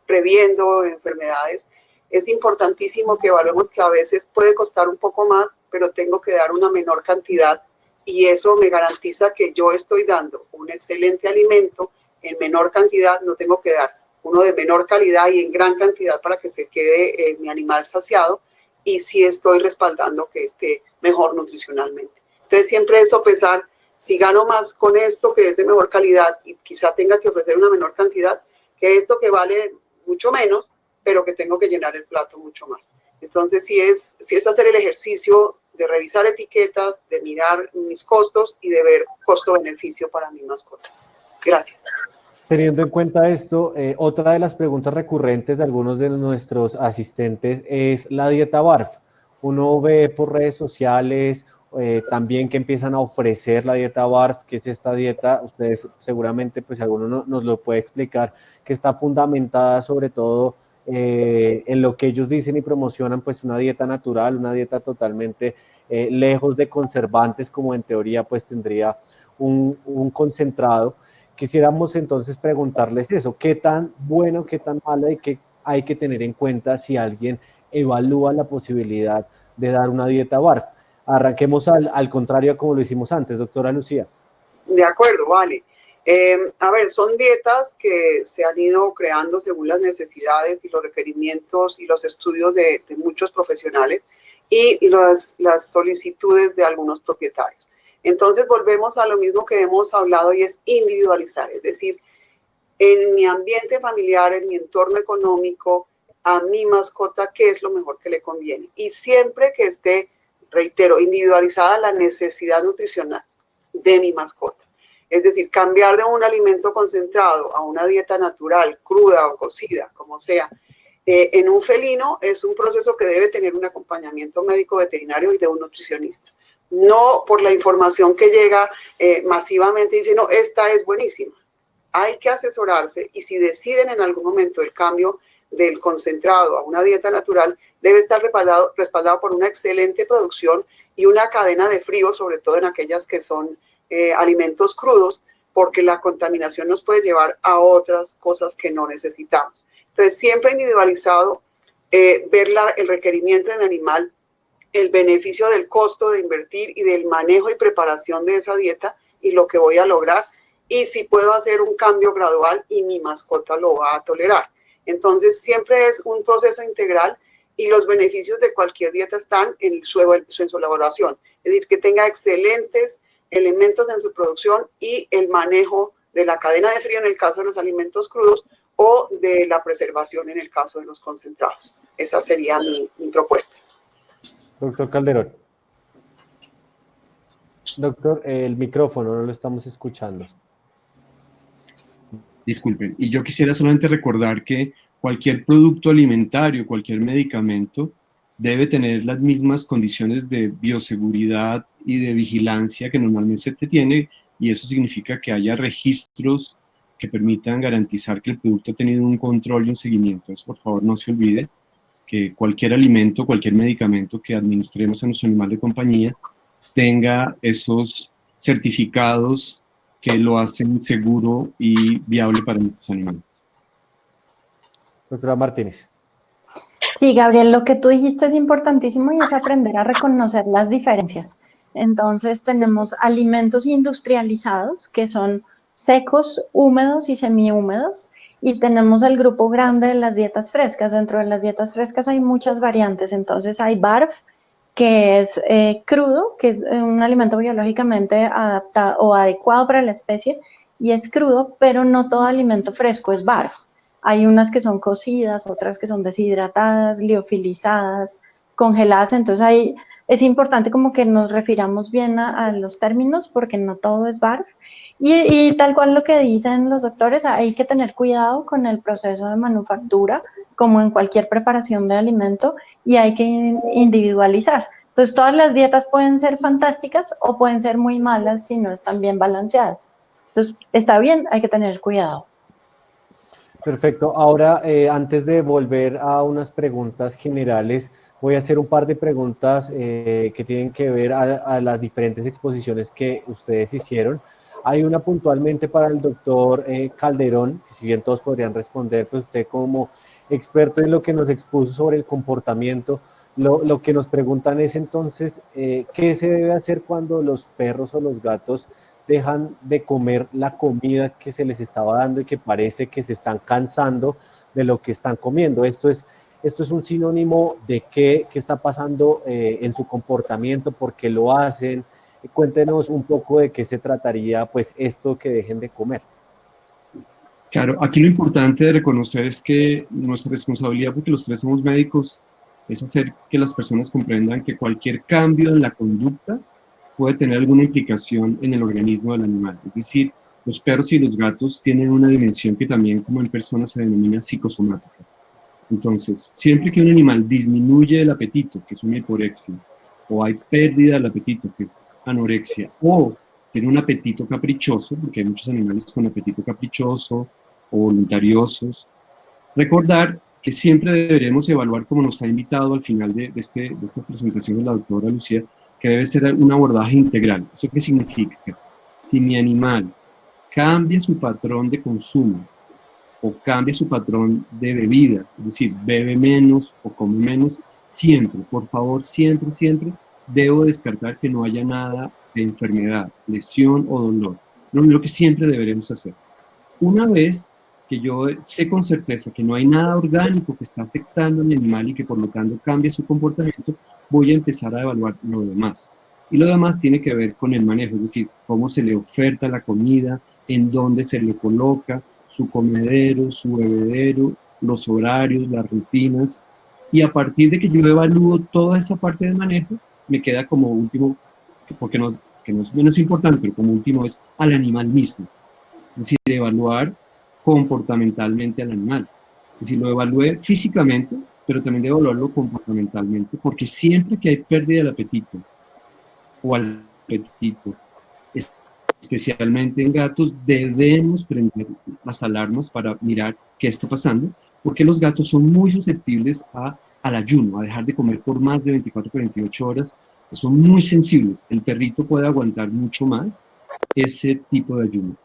previendo enfermedades, es importantísimo que evaluemos que a veces puede costar un poco más, pero tengo que dar una menor cantidad y eso me garantiza que yo estoy dando un excelente alimento en menor cantidad, no tengo que dar uno de menor calidad y en gran cantidad para que se quede mi animal saciado, y si estoy respaldando que esté mejor nutricionalmente. Entonces siempre es sopesar si gano más con esto que es de mejor calidad y quizá tenga que ofrecer una menor cantidad que esto que vale mucho menos, pero que tengo que llenar el plato mucho más. Entonces sí es hacer el ejercicio de revisar etiquetas, de mirar mis costos y de ver costo-beneficio para mi mascota. Gracias. Teniendo en cuenta esto, otra de las preguntas recurrentes de algunos de nuestros asistentes es la dieta BARF. Uno ve por redes sociales también que empiezan a ofrecer la dieta BARF, que es esta dieta, ustedes seguramente, pues alguno nos lo puede explicar, que está fundamentada sobre todo en lo que ellos dicen y promocionan, pues una dieta natural, una dieta totalmente lejos de conservantes, como en teoría pues tendría un concentrado. Quisiéramos entonces preguntarles eso, ¿qué tan bueno, qué tan malo y qué hay que tener en cuenta si alguien evalúa la posibilidad de dar una dieta BARF? Arranquemos al contrario como lo hicimos antes, doctora Lucía. De acuerdo, vale. A ver, son dietas que se han ido creando según las necesidades y los requerimientos y los estudios de muchos profesionales y las solicitudes de algunos propietarios. Entonces volvemos a lo mismo que hemos hablado y es individualizar, es decir, en mi ambiente familiar, en mi entorno económico, a mi mascota, qué es lo mejor que le conviene. Y siempre que esté, reitero, individualizada la necesidad nutricional de mi mascota. Es decir, cambiar de un alimento concentrado a una dieta natural, cruda o cocida, como sea, en un felino es un proceso que debe tener un acompañamiento médico veterinario y de un nutricionista. No por la información que llega masivamente y dice, no, esta es buenísima. Hay que asesorarse y si deciden en algún momento el cambio del concentrado a una dieta natural, debe estar respaldado por una excelente producción y una cadena de frío, sobre todo en aquellas que son alimentos crudos, porque la contaminación nos puede llevar a otras cosas que no necesitamos. Entonces, siempre individualizado, ver el requerimiento del animal, el beneficio del costo de invertir y del manejo y preparación de esa dieta y lo que voy a lograr, y si puedo hacer un cambio gradual y mi mascota lo va a tolerar. Entonces, siempre es un proceso integral y los beneficios de cualquier dieta están en su elaboración. Es decir, que tenga excelentes elementos en su producción y el manejo de la cadena de frío en el caso de los alimentos crudos o de la preservación en el caso de los concentrados. Esa sería mi propuesta. Doctor Calderón. Doctor, el micrófono, no lo estamos escuchando. Disculpen, y yo quisiera solamente recordar que cualquier producto alimentario, cualquier medicamento, debe tener las mismas condiciones de bioseguridad y de vigilancia que normalmente se tiene, y eso significa que haya registros que permitan garantizar que el producto ha tenido un control y un seguimiento. Entonces, por favor, no se olvide que cualquier alimento, cualquier medicamento que administremos a nuestro animal de compañía tenga esos certificados que lo hacen seguro y viable para nuestros animales. Doctora Martínez. Sí, Gabriel, lo que tú dijiste es importantísimo y es aprender a reconocer las diferencias. Entonces tenemos alimentos industrializados que son secos, húmedos y semihúmedos, y tenemos el grupo grande de las dietas frescas. Dentro de las dietas frescas hay muchas variantes. Entonces hay BARF, que es crudo, que es un alimento biológicamente adaptado o adecuado para la especie, y es crudo, pero no todo alimento fresco es BARF. Hay unas que son cocidas, otras que son deshidratadas, liofilizadas, congeladas. Entonces es importante como que nos refiramos bien a los términos, porque no todo es BARF. Y tal cual lo que dicen los doctores, hay que tener cuidado con el proceso de manufactura, como en cualquier preparación de alimento, y hay que individualizar. Entonces, todas las dietas pueden ser fantásticas o pueden ser muy malas si no están bien balanceadas. Entonces, está bien, hay que tener cuidado. Perfecto. Ahora, antes de volver a unas preguntas generales, voy a hacer un par de preguntas que tienen que ver a las diferentes exposiciones que ustedes hicieron. Hay una puntualmente para el doctor Calderón, que si bien todos podrían responder, pues usted como experto en lo que nos expuso sobre el comportamiento, lo que nos preguntan es entonces, ¿qué se debe hacer cuando los perros o los gatos dejan de comer la comida que se les estaba dando y que parece que se están cansando de lo que están comiendo? Esto es un sinónimo de qué está pasando en su comportamiento, por qué lo hacen. Cuéntenos un poco de qué se trataría, pues, esto que dejen de comer. Claro, aquí lo importante de reconocer es que nuestra responsabilidad, porque los tres somos médicos, es hacer que las personas comprendan que cualquier cambio en la conducta puede tener alguna implicación en el organismo del animal. Es decir, los perros y los gatos tienen una dimensión que también como en personas se denomina psicosomática. Entonces, siempre que un animal disminuye el apetito, que es una hiporexia, o hay pérdida del apetito, que es anorexia, o tiene un apetito caprichoso, porque hay muchos animales con apetito caprichoso o voluntariosos, recordar que siempre deberemos evaluar, como nos ha invitado al final de estas presentaciones la doctora Lucía, que debe ser un abordaje integral. ¿Eso qué significa? Si mi animal cambia su patrón de consumo o cambia su patrón de bebida, es decir, bebe menos o come menos, siempre, por favor, siempre, siempre, debo descartar que no haya nada de enfermedad, lesión o dolor. Lo que siempre deberemos hacer. Una vez que yo sé con certeza que no hay nada orgánico que está afectando a mi animal y que por lo tanto cambia su comportamiento, voy a empezar a evaluar lo demás. Y lo demás tiene que ver con el manejo, es decir, cómo se le oferta la comida, en dónde se le coloca, su comedero, su bebedero, los horarios, las rutinas. Y a partir de que yo evalúo toda esa parte del manejo, me queda como último, porque no, que no es menos importante, pero como último es al animal mismo. Es decir, evaluar comportamentalmente al animal. Es decir, lo evalúe físicamente, pero también debo evaluarlo comportamentalmente, porque siempre que hay pérdida del apetito o al apetito, especialmente en gatos, debemos prender las alarmas para mirar qué está pasando, porque los gatos son muy susceptibles al ayuno, a dejar de comer por más de 24-48 horas, son muy sensibles. El perrito puede aguantar mucho más ese tipo de ayuno.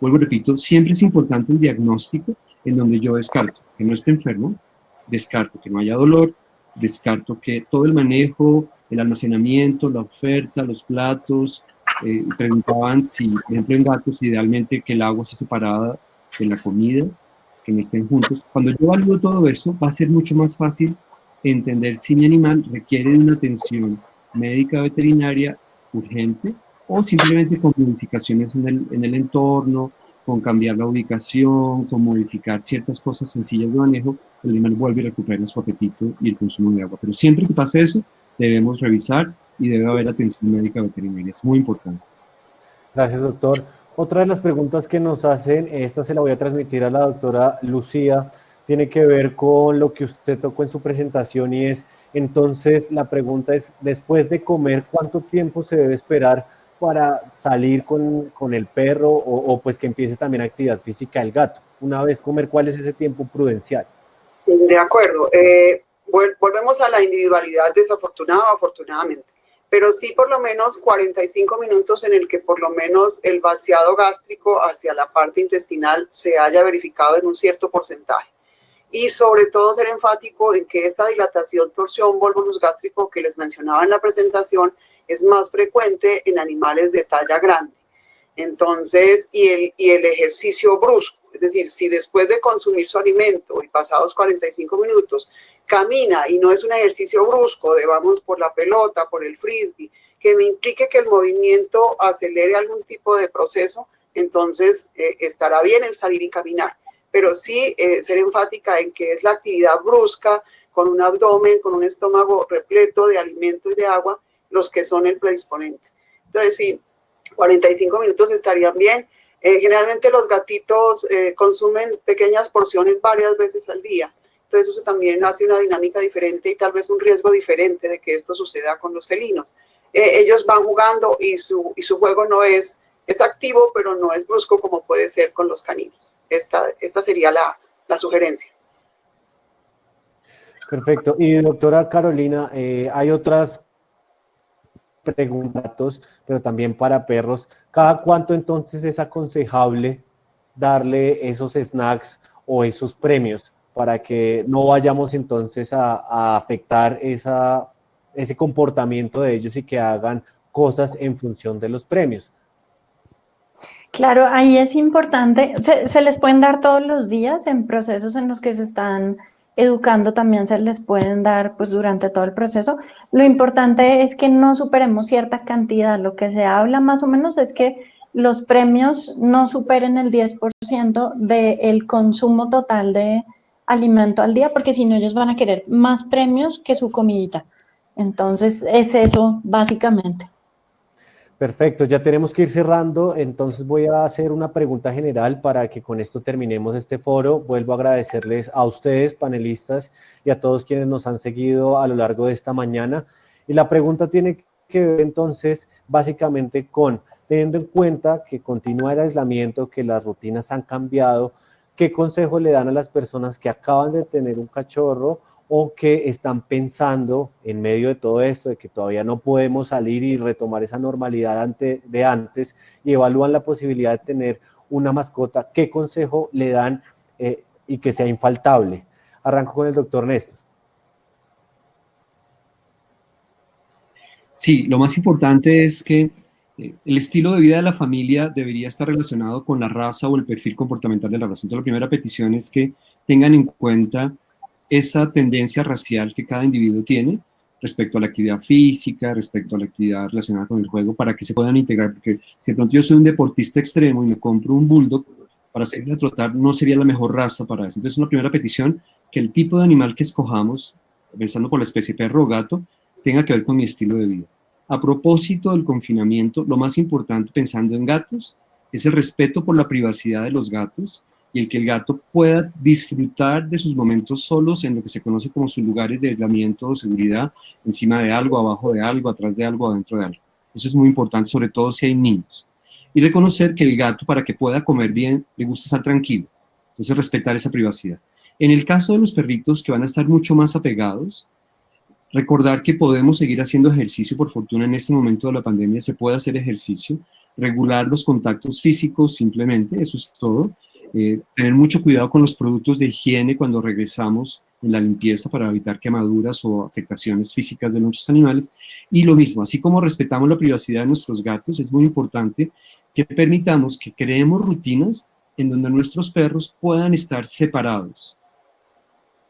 Vuelvo, repito, siempre es importante el diagnóstico en donde yo descarto que no esté enfermo, descarto que no haya dolor, descarto que todo el manejo, el almacenamiento, la oferta, los platos, preguntaban si, por ejemplo, en gatos, idealmente que el agua esté separada de la comida, que no estén juntos. Cuando yo evalúo todo eso, va a ser mucho más fácil entender si mi animal requiere de una atención médica veterinaria urgente o simplemente con modificaciones en el entorno, con cambiar la ubicación, con modificar ciertas cosas sencillas de manejo, el animal vuelve y recupera su apetito y el consumo de agua. Pero siempre que pase eso, debemos revisar y debe haber atención médica veterinaria. Es muy importante. Gracias, doctor. Otra de las preguntas que nos hacen, esta se la voy a transmitir a la doctora Lucía, tiene que ver con lo que usted tocó en su presentación y es, entonces, la pregunta es, después de comer, ¿cuánto tiempo se debe esperar para salir con el perro o pues que empiece también actividad física el gato? Una vez comer, ¿cuál es ese tiempo prudencial? De acuerdo. Volvemos a la individualidad, desafortunada o afortunadamente, pero sí por lo menos 45 minutos en el que por lo menos el vaciado gástrico hacia la parte intestinal se haya verificado en un cierto porcentaje. Y sobre todo ser enfático en que esta dilatación, torsión, volvulus gástrico que les mencionaba en la presentación es más frecuente en animales de talla grande. Entonces, y el ejercicio brusco, es decir, si después de consumir su alimento y pasados 45 minutos camina y no es un ejercicio brusco de vamos por la pelota, por el frisbee, que me implique que el movimiento acelere algún tipo de proceso, entonces estará bien el salir y caminar. Pero sí ser enfática en que es la actividad brusca, con un abdomen, con un estómago repleto de alimento y de agua, los que son el predisponente. Entonces sí, 45 minutos estarían bien. Generalmente los gatitos consumen pequeñas porciones varias veces al día. Entonces eso también hace una dinámica diferente y tal vez un riesgo diferente de que esto suceda con los felinos. Ellos van jugando y su juego no es activo, pero no es brusco como puede ser con los caninos. Esta sería la sugerencia. Perfecto. Y doctora Carolina, hay otras preguntas, pero también para perros. ¿Cada cuánto entonces es aconsejable darle esos snacks o esos premios para que no vayamos entonces a afectar ese comportamiento de ellos y que hagan cosas en función de los premios? Claro, ahí es importante, se les pueden dar todos los días en procesos en los que se están educando, también se les pueden dar pues durante todo el proceso. Lo importante es que no superemos cierta cantidad, lo que se habla más o menos es que los premios no superen el 10% del consumo total de alimento al día, porque si no ellos van a querer más premios que su comidita. Entonces es eso básicamente. Perfecto, ya tenemos que ir cerrando, entonces voy a hacer una pregunta general para que con esto terminemos este foro. Vuelvo a agradecerles a ustedes, panelistas, y a todos quienes nos han seguido a lo largo de esta mañana. Y la pregunta tiene que ver entonces básicamente con, teniendo en cuenta que continúa el aislamiento, que las rutinas han cambiado, ¿qué consejo le dan a las personas que acaban de tener un cachorro o que están pensando en medio de todo esto, de que todavía no podemos salir y retomar esa normalidad de antes y evalúan la posibilidad de tener una mascota? ¿Qué consejo le dan y que sea infaltable? Arranco con el doctor Néstor. Sí, lo más importante es que el estilo de vida de la familia debería estar relacionado con la raza o el perfil comportamental de la raza. Entonces, la primera petición es que tengan en cuenta esa tendencia racial que cada individuo tiene respecto a la actividad física, respecto a la actividad relacionada con el juego, para que se puedan integrar, porque si de pronto yo soy un deportista extremo y me compro un bulldog para salir a trotar, no sería la mejor raza para eso. Entonces, una primera petición, que el tipo de animal que escojamos, pensando por la especie perro o gato, tenga que ver con mi estilo de vida. A propósito del confinamiento, lo más importante pensando en gatos es el respeto por la privacidad de los gatos y el que el gato pueda disfrutar de sus momentos solos en lo que se conoce como sus lugares de aislamiento o seguridad, encima de algo, abajo de algo, atrás de algo, adentro de algo. Eso es muy importante, sobre todo si hay niños. Y reconocer que el gato, para que pueda comer bien, le gusta estar tranquilo. Entonces, respetar esa privacidad. En el caso de los perritos que van a estar mucho más apegados, recordar que podemos seguir haciendo ejercicio. Por fortuna, en este momento de la pandemia se puede hacer ejercicio, regular los contactos físicos simplemente, eso es todo. Tener mucho cuidado con los productos de higiene cuando regresamos en la limpieza para evitar quemaduras o afectaciones físicas de nuestros animales. Y lo mismo, así como respetamos la privacidad de nuestros gatos, es muy importante que permitamos que creemos rutinas en donde nuestros perros puedan estar separados,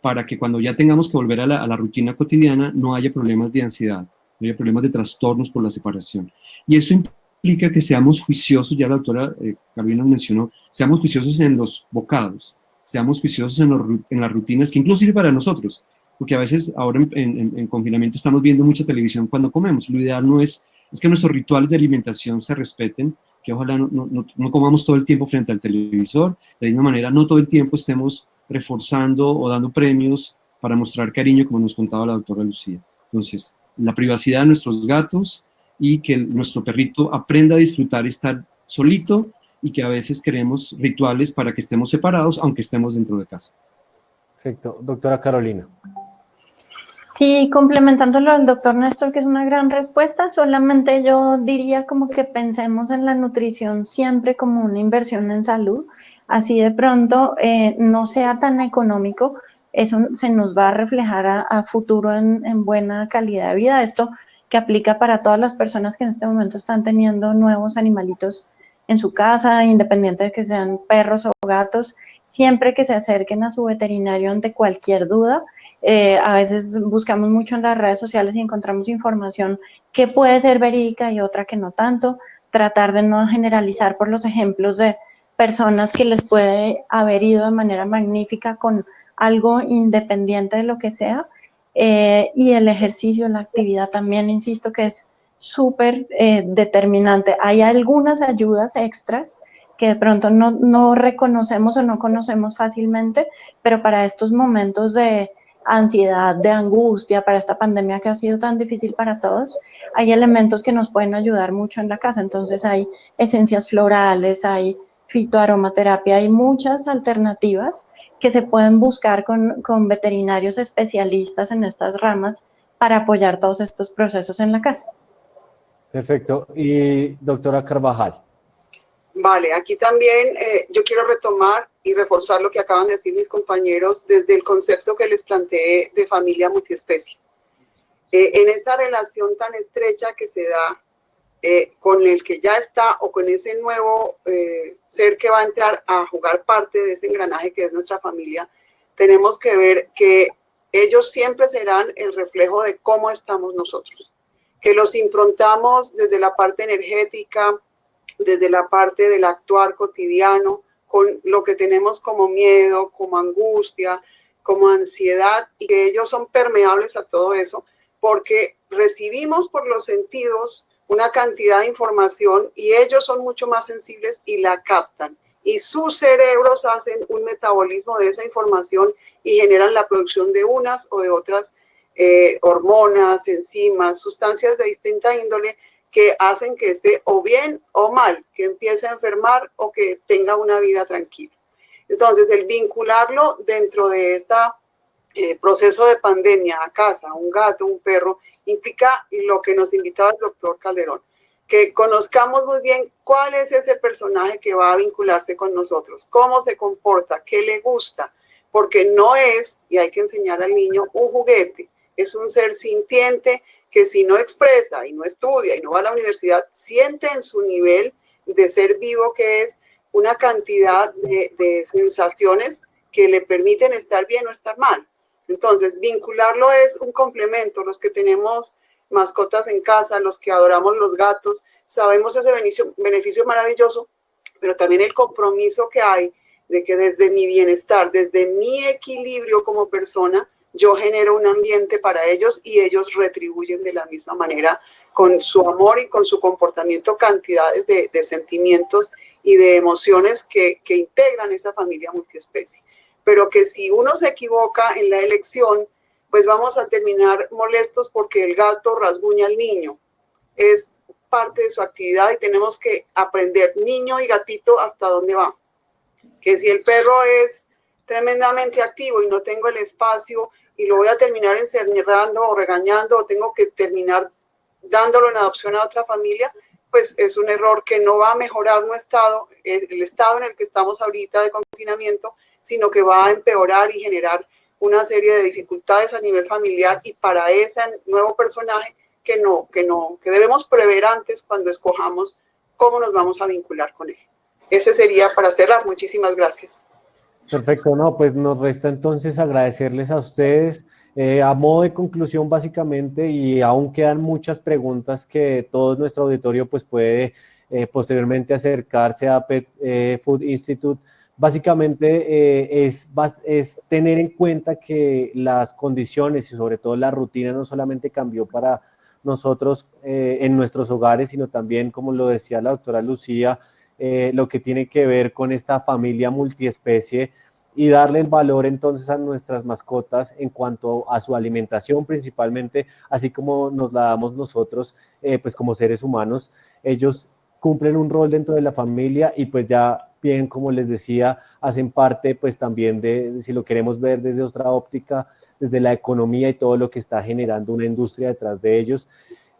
para que cuando ya tengamos que volver a la rutina cotidiana no haya problemas de ansiedad, no haya problemas de trastornos por la separación. Y eso implica que seamos juiciosos, ya la doctora Carolina nos mencionó, seamos juiciosos en los bocados, seamos juiciosos en las rutinas, que inclusive para nosotros, porque a veces ahora en confinamiento estamos viendo mucha televisión cuando comemos. Lo ideal no es que nuestros rituales de alimentación se respeten, que ojalá no comamos todo el tiempo frente al televisor, de la misma manera no todo el tiempo estemos reforzando o dando premios para mostrar cariño, como nos contaba la doctora Lucía. Entonces, la privacidad de nuestros gatos y que nuestro perrito aprenda a disfrutar estar solito y que a veces queremos rituales para que estemos separados, aunque estemos dentro de casa. Perfecto. Doctora Carolina. Sí, complementándolo al doctor Néstor, que es una gran respuesta, solamente yo diría como que pensemos en la nutrición siempre como una inversión en salud, así de pronto no sea tan económico, eso se nos va a reflejar a futuro en buena calidad de vida. Esto que aplica para todas las personas que en este momento están teniendo nuevos animalitos en su casa, independiente de que sean perros o gatos, siempre que se acerquen a su veterinario ante cualquier duda. A veces buscamos mucho en las redes sociales y encontramos información que puede ser verídica y otra que no tanto. Tratar de no generalizar por los ejemplos de personas que les puede haber ido de manera magnífica con algo independiente de lo que sea. Y el ejercicio, la actividad también, insisto que es súper determinante. Hay algunas ayudas extras que de pronto no reconocemos o no conocemos fácilmente, pero para estos momentos de ansiedad, de angustia, para esta pandemia que ha sido tan difícil para todos, hay elementos que nos pueden ayudar mucho en la casa. Entonces hay esencias florales, hay fitoaromaterapia, hay muchas alternativas que se pueden buscar con veterinarios especialistas en estas ramas para apoyar todos estos procesos en la casa. Perfecto. Y doctora Carvajal. Vale, aquí también yo quiero retomar y reforzar lo que acaban de decir mis compañeros desde el concepto que les planteé de familia multiespecie. En esa relación tan estrecha que se da con el que ya está o con ese nuevo ser que va a entrar a jugar parte de ese engranaje que es nuestra familia, tenemos que ver que ellos siempre serán el reflejo de cómo estamos nosotros, que los improntamos desde la parte energética, desde la parte del actuar cotidiano, con lo que tenemos como miedo, como angustia, como ansiedad, y que ellos son permeables a todo eso, porque recibimos por los sentidos una cantidad de información y ellos son mucho más sensibles y la captan. Y sus cerebros hacen un metabolismo de esa información y generan la producción de unas o de otras hormonas, enzimas, sustancias de distinta índole que hacen que esté o bien o mal, que empiece a enfermar o que tenga una vida tranquila. Entonces, el vincularlo dentro de este proceso de pandemia a casa, un gato, un perro, implica lo que nos invitaba el doctor Calderón, que conozcamos muy bien cuál es ese personaje que va a vincularse con nosotros, cómo se comporta, qué le gusta, porque no es, y hay que enseñar al niño, un juguete, es un ser sintiente que si no expresa y no estudia y no va a la universidad, siente en su nivel de ser vivo que es una cantidad de sensaciones que le permiten estar bien o estar mal. Entonces, vincularlo es un complemento. Los que tenemos mascotas en casa, los que adoramos los gatos, sabemos ese beneficio maravilloso, pero también el compromiso que hay de que desde mi bienestar, desde mi equilibrio como persona, yo genero un ambiente para ellos y ellos retribuyen de la misma manera con su amor y con su comportamiento cantidades de sentimientos y de emociones que integran esa familia multiespecie. Pero que si uno se equivoca en la elección, pues vamos a terminar molestos porque el gato rasguña al niño. Es parte de su actividad y tenemos que aprender niño y gatito hasta dónde va. Que si el perro es tremendamente activo y no tengo el espacio y lo voy a terminar encerrando o regañando o tengo que terminar dándolo en adopción a otra familia, pues es un error que no va a mejorar el estado en el que estamos ahorita de confinamiento, sino que va a empeorar y generar una serie de dificultades a nivel familiar y para ese nuevo personaje que debemos prever antes cuando escojamos cómo nos vamos a vincular con él. Ese sería para cerrar. Muchísimas gracias. Perfecto, no, pues nos resta entonces agradecerles a ustedes. A modo de conclusión, básicamente, y aún quedan muchas preguntas que todo nuestro auditorio pues puede posteriormente acercarse a Pet Food Institute. Básicamente es tener en cuenta que las condiciones y sobre todo la rutina no solamente cambió para nosotros en nuestros hogares, sino también, como lo decía la doctora Lucía, lo que tiene que ver con esta familia multiespecie y darle el valor entonces a nuestras mascotas en cuanto a su alimentación principalmente, así como nos la damos nosotros pues como seres humanos. Ellos cumplen un rol dentro de la familia y pues ya bien, como les decía, hacen parte pues también de, si lo queremos ver desde otra óptica, desde la economía y todo lo que está generando una industria detrás de ellos.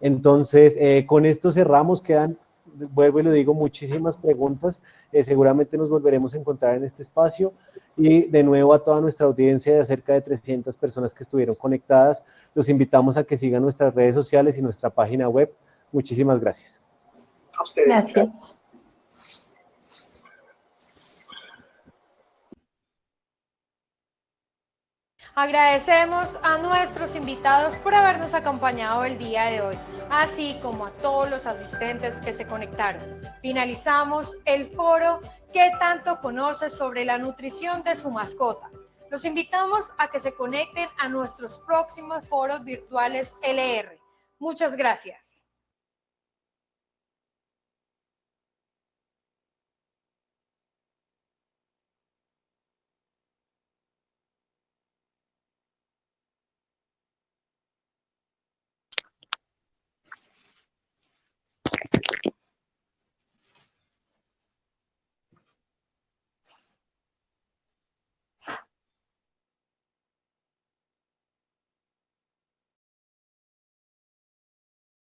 Entonces, con esto cerramos, quedan, vuelvo y lo digo, muchísimas preguntas, seguramente nos volveremos a encontrar en este espacio y de nuevo a toda nuestra audiencia de cerca de 300 personas que estuvieron conectadas, los invitamos a que sigan nuestras redes sociales y nuestra página web. Muchísimas gracias. A ustedes. Gracias. Agradecemos a nuestros invitados por habernos acompañado el día de hoy, así como a todos los asistentes que se conectaron. Finalizamos el foro ¿Qué tanto conoces sobre la nutrición de su mascota? Los invitamos a que se conecten a nuestros próximos foros virtuales LR. Muchas gracias.